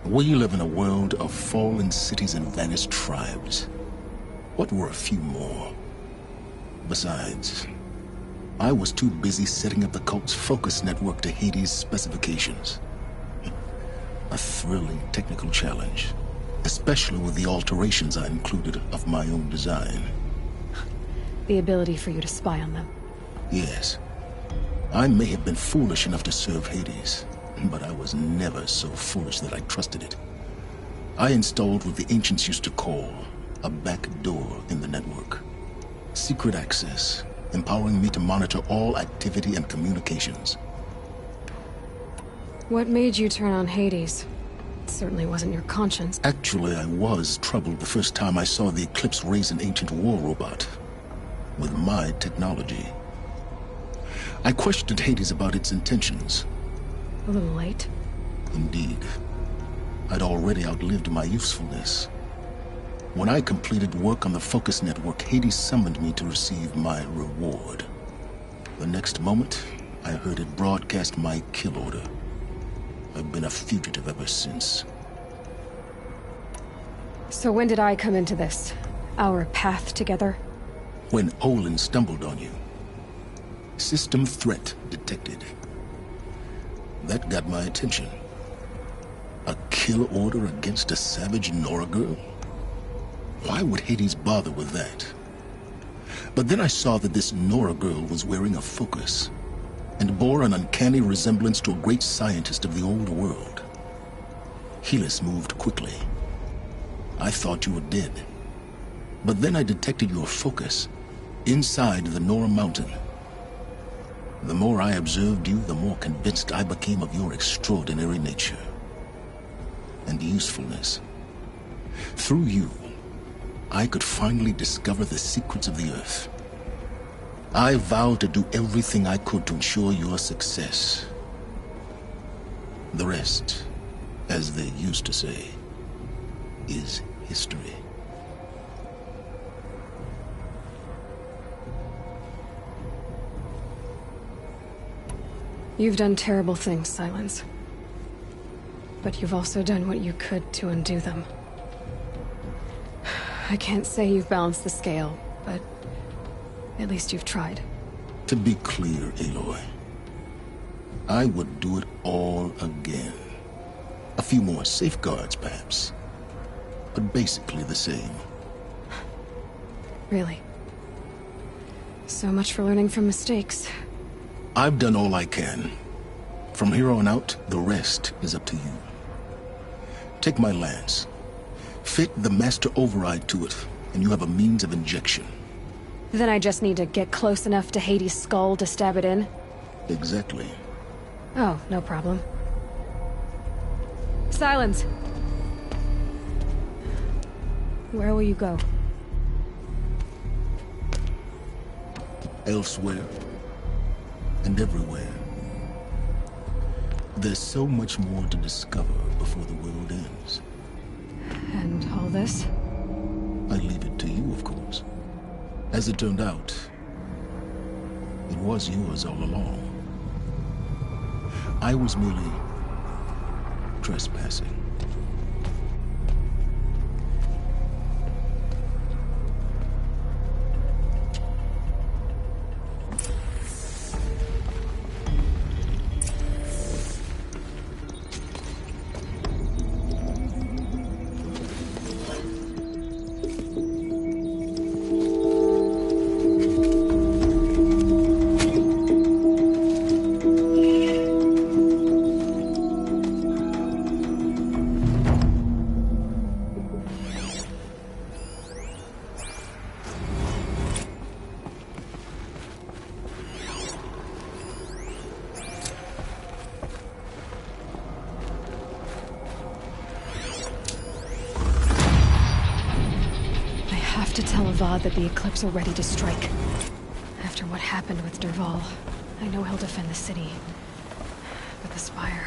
We live in a world of fallen cities and vanished tribes. What were a few more? Besides, I was too busy setting up the cult's focus network to Hades' specifications. A thrilling technical challenge, especially with the alterations I included of my own design. The ability for you to spy on them. Yes. I may have been foolish enough to serve Hades, but I was never so foolish that I trusted it. I installed what the ancients used to call a back door in the network. Secret access, empowering me to monitor all activity and communications. What made you turn on Hades? It certainly wasn't your conscience. Actually, I was troubled the first time I saw the Eclipse raise an ancient war robot. With my technology. I questioned Hades about its intentions. A little late. Indeed. I'd already outlived my usefulness. When I completed work on the Focus Network, Hades summoned me to receive my reward. The next moment, I heard it broadcast my kill order. I've been a fugitive ever since. So when did I come into this? Our path together? When Olin stumbled on you. System threat detected. That got my attention. A kill order against a savage Nora girl? Why would Hades bother with that? But then I saw that this Nora girl was wearing a focus, and bore an uncanny resemblance to a great scientist of the old world. Helis moved quickly. I thought you were dead. But then I detected your focus inside the Nora mountain. The more I observed you, the more convinced I became of your extraordinary nature and usefulness. Through you, I could finally discover the secrets of the Earth. I vowed to do everything I could to ensure your success. The rest, as they used to say, is history. You've done terrible things, Silence. But you've also done what you could to undo them. I can't say you've balanced the scale, but at least you've tried. To be clear, Aloy, I would do it all again. A few more safeguards, perhaps. But basically the same. Really? So much for learning from mistakes. I've done all I can. From here on out, the rest is up to you. Take my lance. Fit the master override to it, and you have a means of injection. Then I just need to get close enough to Hades' skull to stab it in? Exactly. Oh, no problem. Silence! Where will you go? Elsewhere. And everywhere. There's so much more to discover before the world ends. And all this? I leave it to you, of course. As it turned out, it was yours all along. I was merely trespassing. That the Eclipse are ready to strike. After what happened with Dervahl, I know he'll defend the city. But the Spire...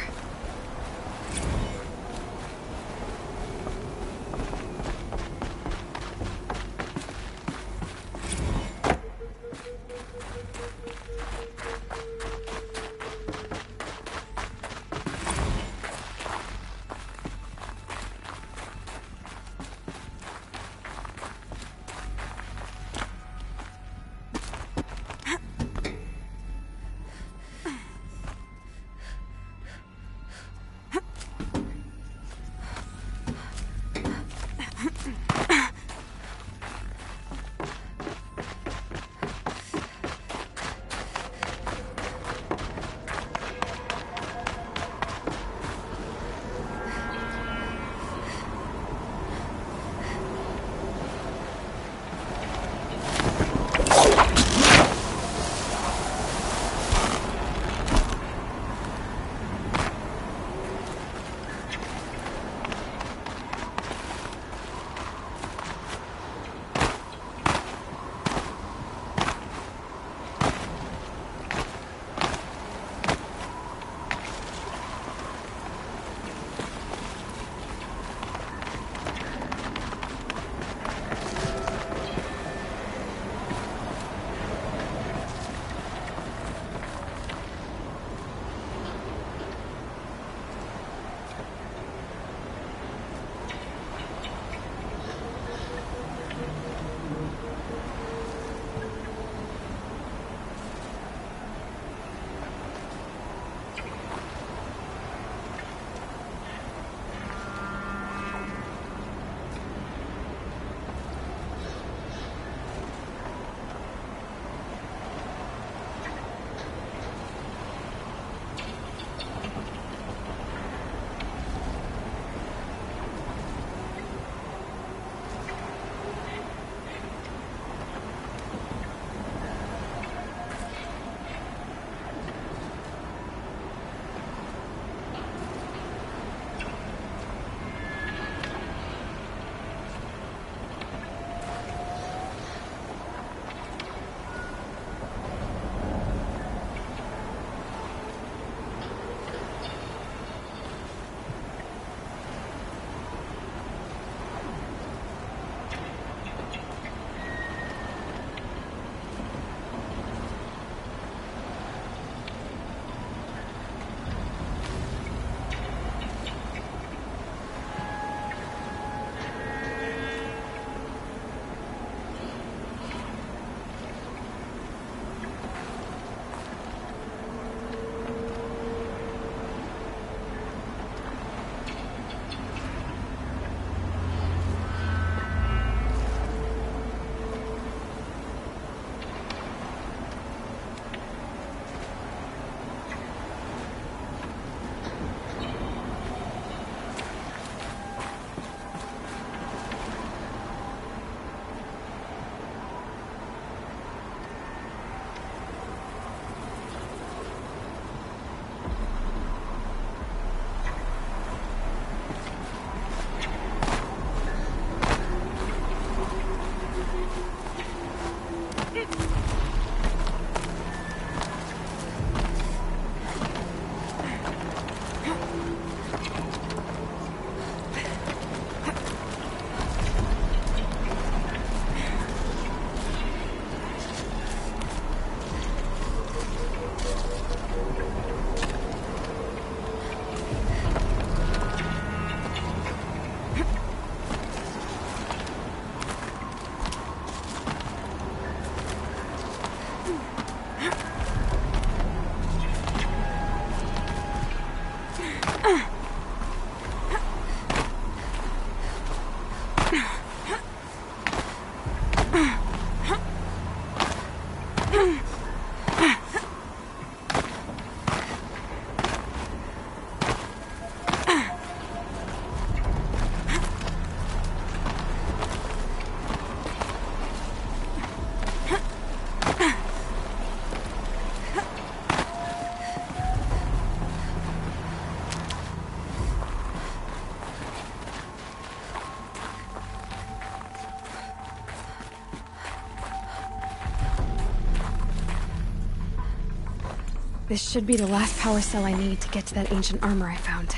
This should be the last power cell I need to get to that ancient armor I found.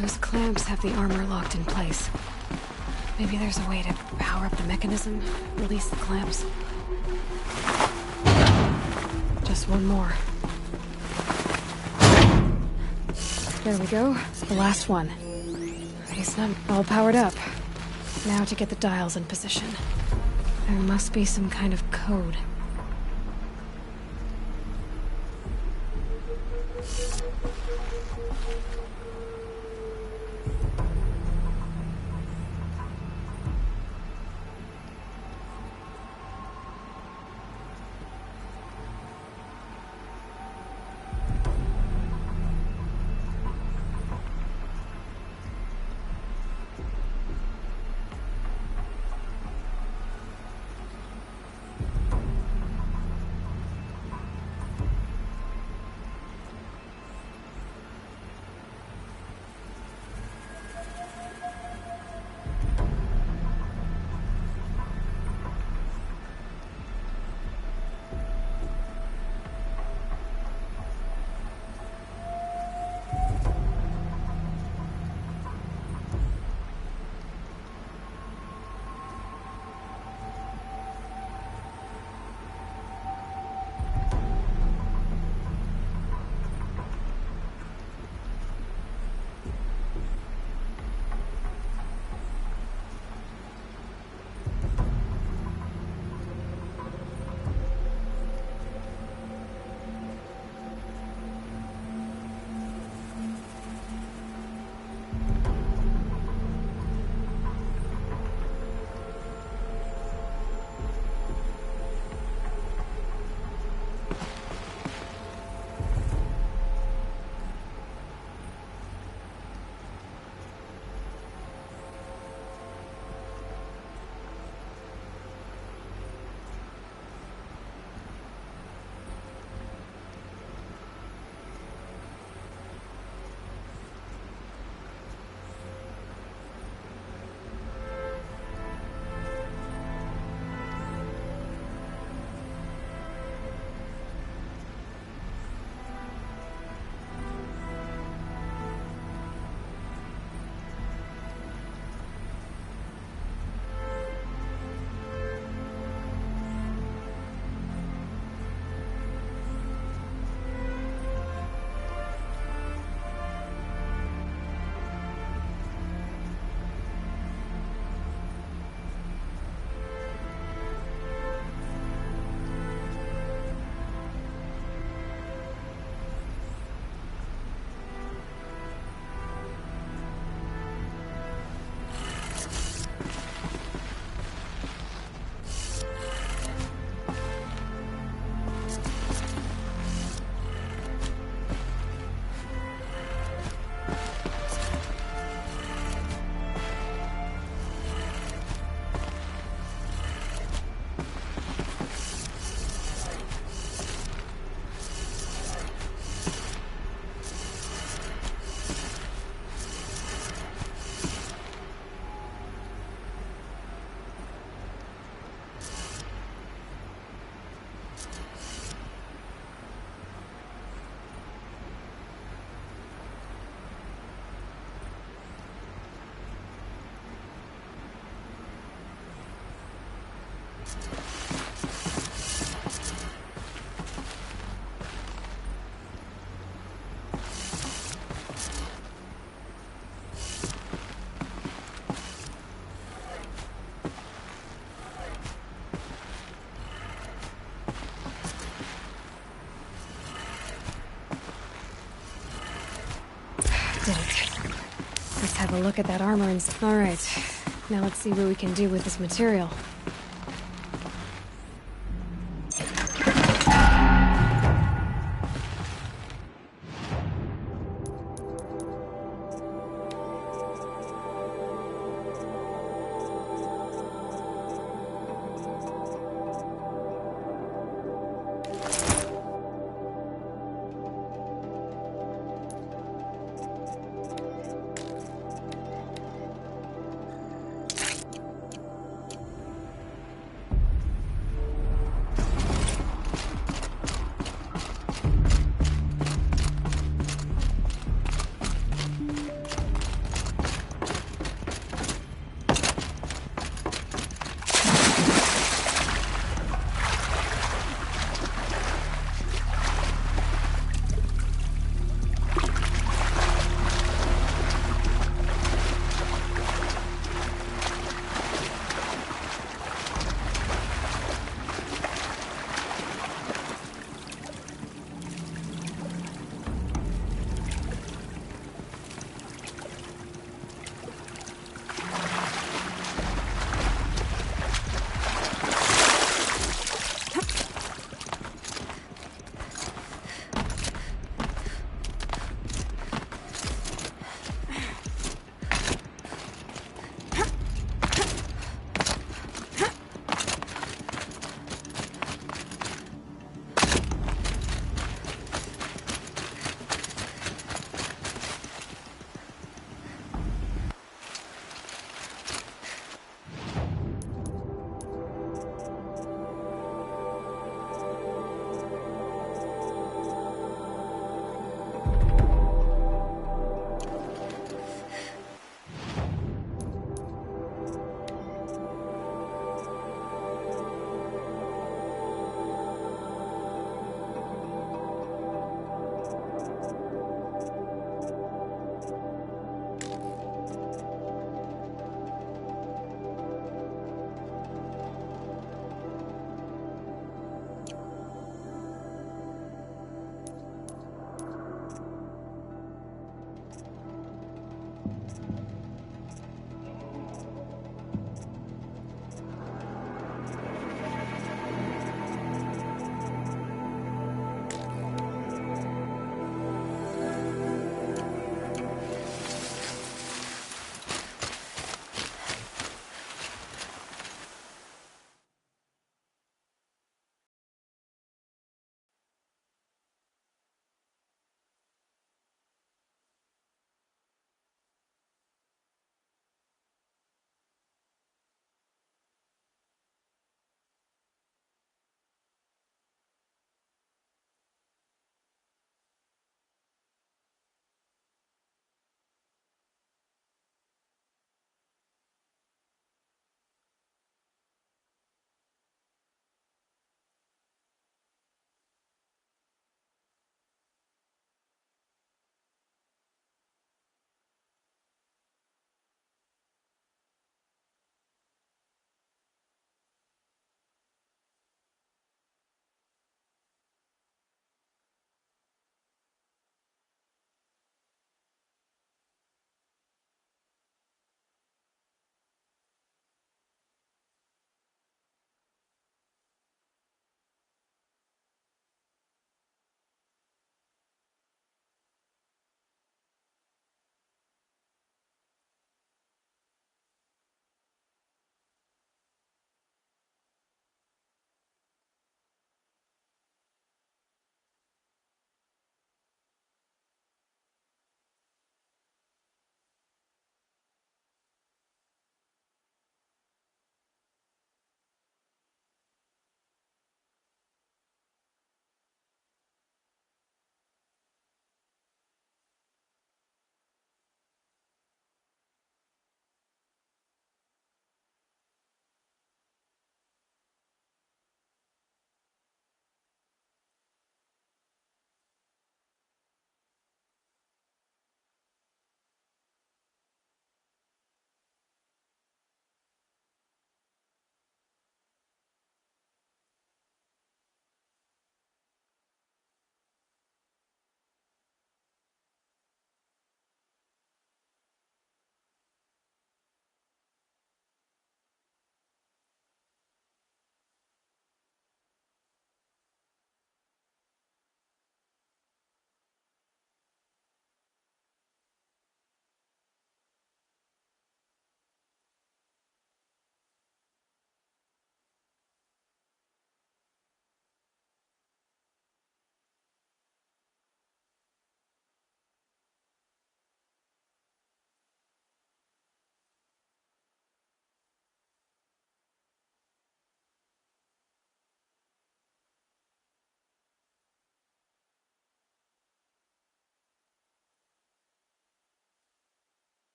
Those clamps have the armor locked in place. Maybe there's a way to power up the mechanism, release the clamps. Just one more. There we go. The last one. It's not all powered up. Now to get the dials in position. There must be some kind of code. Did it. Let's have a look at that armor and... Alright. Now let's see what we can do with this material.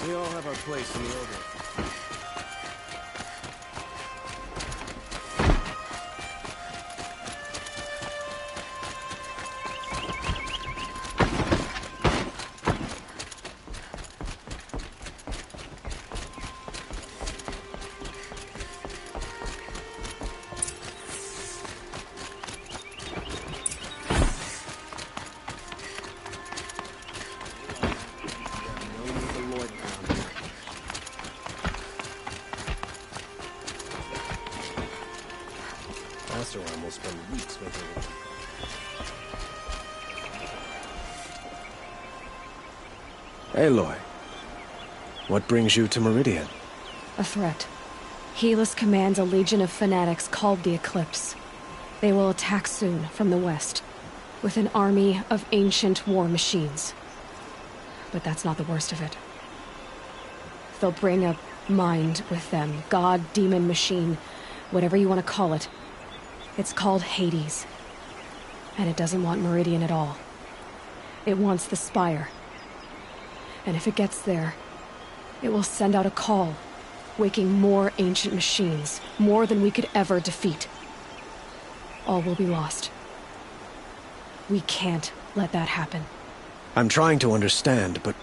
We all have our place in the order. We'll spend weeks making it. Aloy, what brings you to Meridian? A threat. Helis commands a legion of fanatics called the Eclipse. They will attack soon from the west, with an army of ancient war machines. But that's not the worst of it. They'll bring a mind with them, god, demon, machine, whatever you want to call it. It's called Hades. And it doesn't want Meridian at all. It wants the Spire. And if it gets there, it will send out a call, waking more ancient machines, more than we could ever defeat. All will be lost. We can't let that happen. I'm trying to understand, but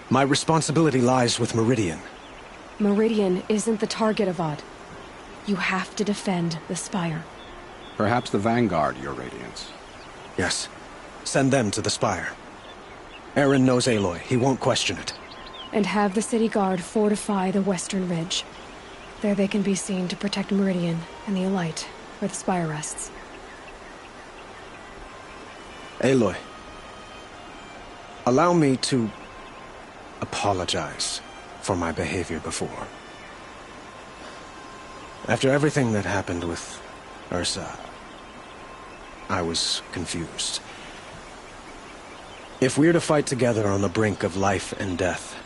my responsibility lies with Meridian. Meridian isn't the target, Avad. You have to defend the Spire. Perhaps the Vanguard, Your Radiance. Yes. Send them to the Spire. Aaron knows Aloy. He won't question it. And have the City Guard fortify the Western Ridge. There they can be seen to protect Meridian and the Elite, where the Spire rests. Aloy, allow me to apologize for my behavior before. After everything that happened with Ursa, I was confused. If we're to fight together on the brink of life and death,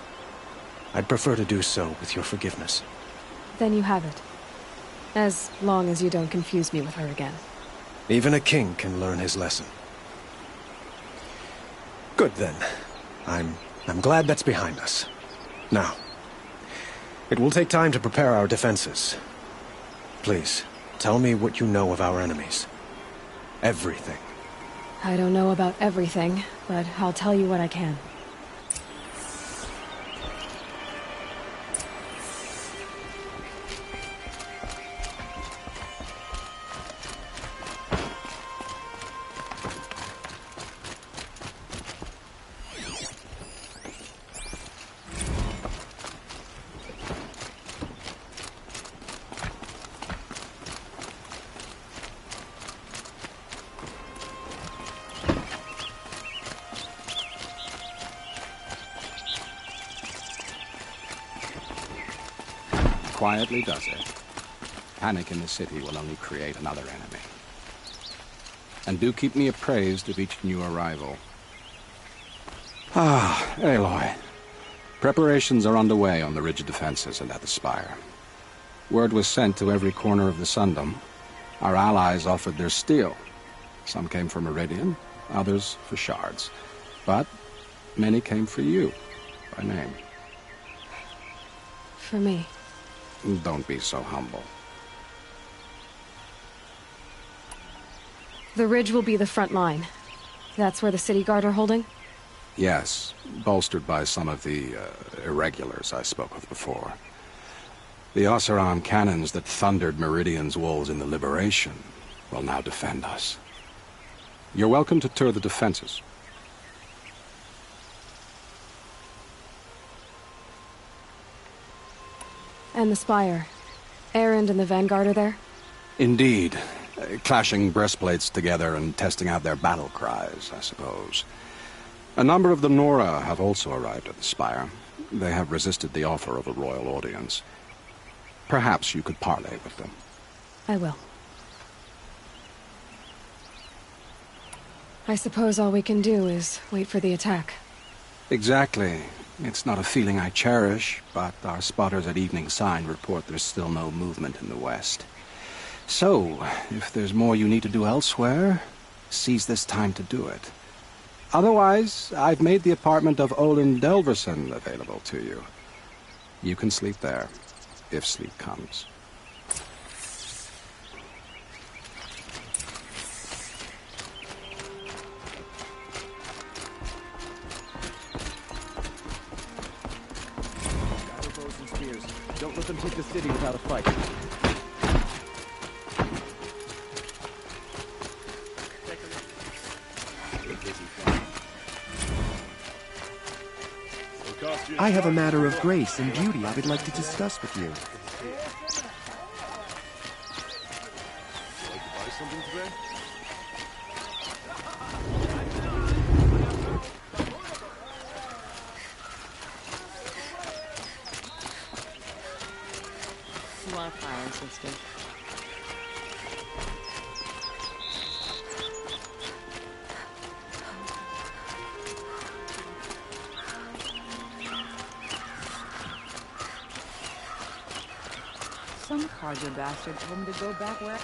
I'd prefer to do so with your forgiveness. Then you have it. As long as you don't confuse me with her again. Even a king can learn his lesson. Good then. I'm glad that's behind us. Now, it will take time to prepare our defenses. Please, tell me what you know of our enemies. Everything. I don't know about everything, but I'll tell you what I can. Quietly does it. Panic in the city will only create another enemy. And do keep me appraised of each new arrival. Ah, Aloy. Preparations are underway on the ridge defenses and at the Spire. Word was sent to every corner of the Sundom. Our allies offered their steel. Some came for Meridian, others for shards. But many came for you, by name. For me. Don't be so humble. The ridge will be the front line. That's where the City Guard are holding? Yes, bolstered by some of the irregulars I spoke of before. The Oseram cannons that thundered Meridian's walls in the Liberation will now defend us. You're welcome to tour the defenses. And the Spire. Erend and the Vanguard are there? Indeed. Clashing breastplates together and testing out their battle cries, I suppose. A number of the Nora have also arrived at the Spire. They have resisted the offer of a royal audience. Perhaps you could parley with them. I will. I suppose all we can do is wait for the attack. Exactly. It's not a feeling I cherish, but our spotters at Evening Sign report there's still no movement in the west. So, if there's more you need to do elsewhere, seize this time to do it. Otherwise, I've made the apartment of Olin Delverson available to you. You can sleep there, if sleep comes. Don't let them take the city without a fight. I have a matter of grace and beauty I would like to discuss with you. You want a fire assistant? Some cargo bastard told me to go back where...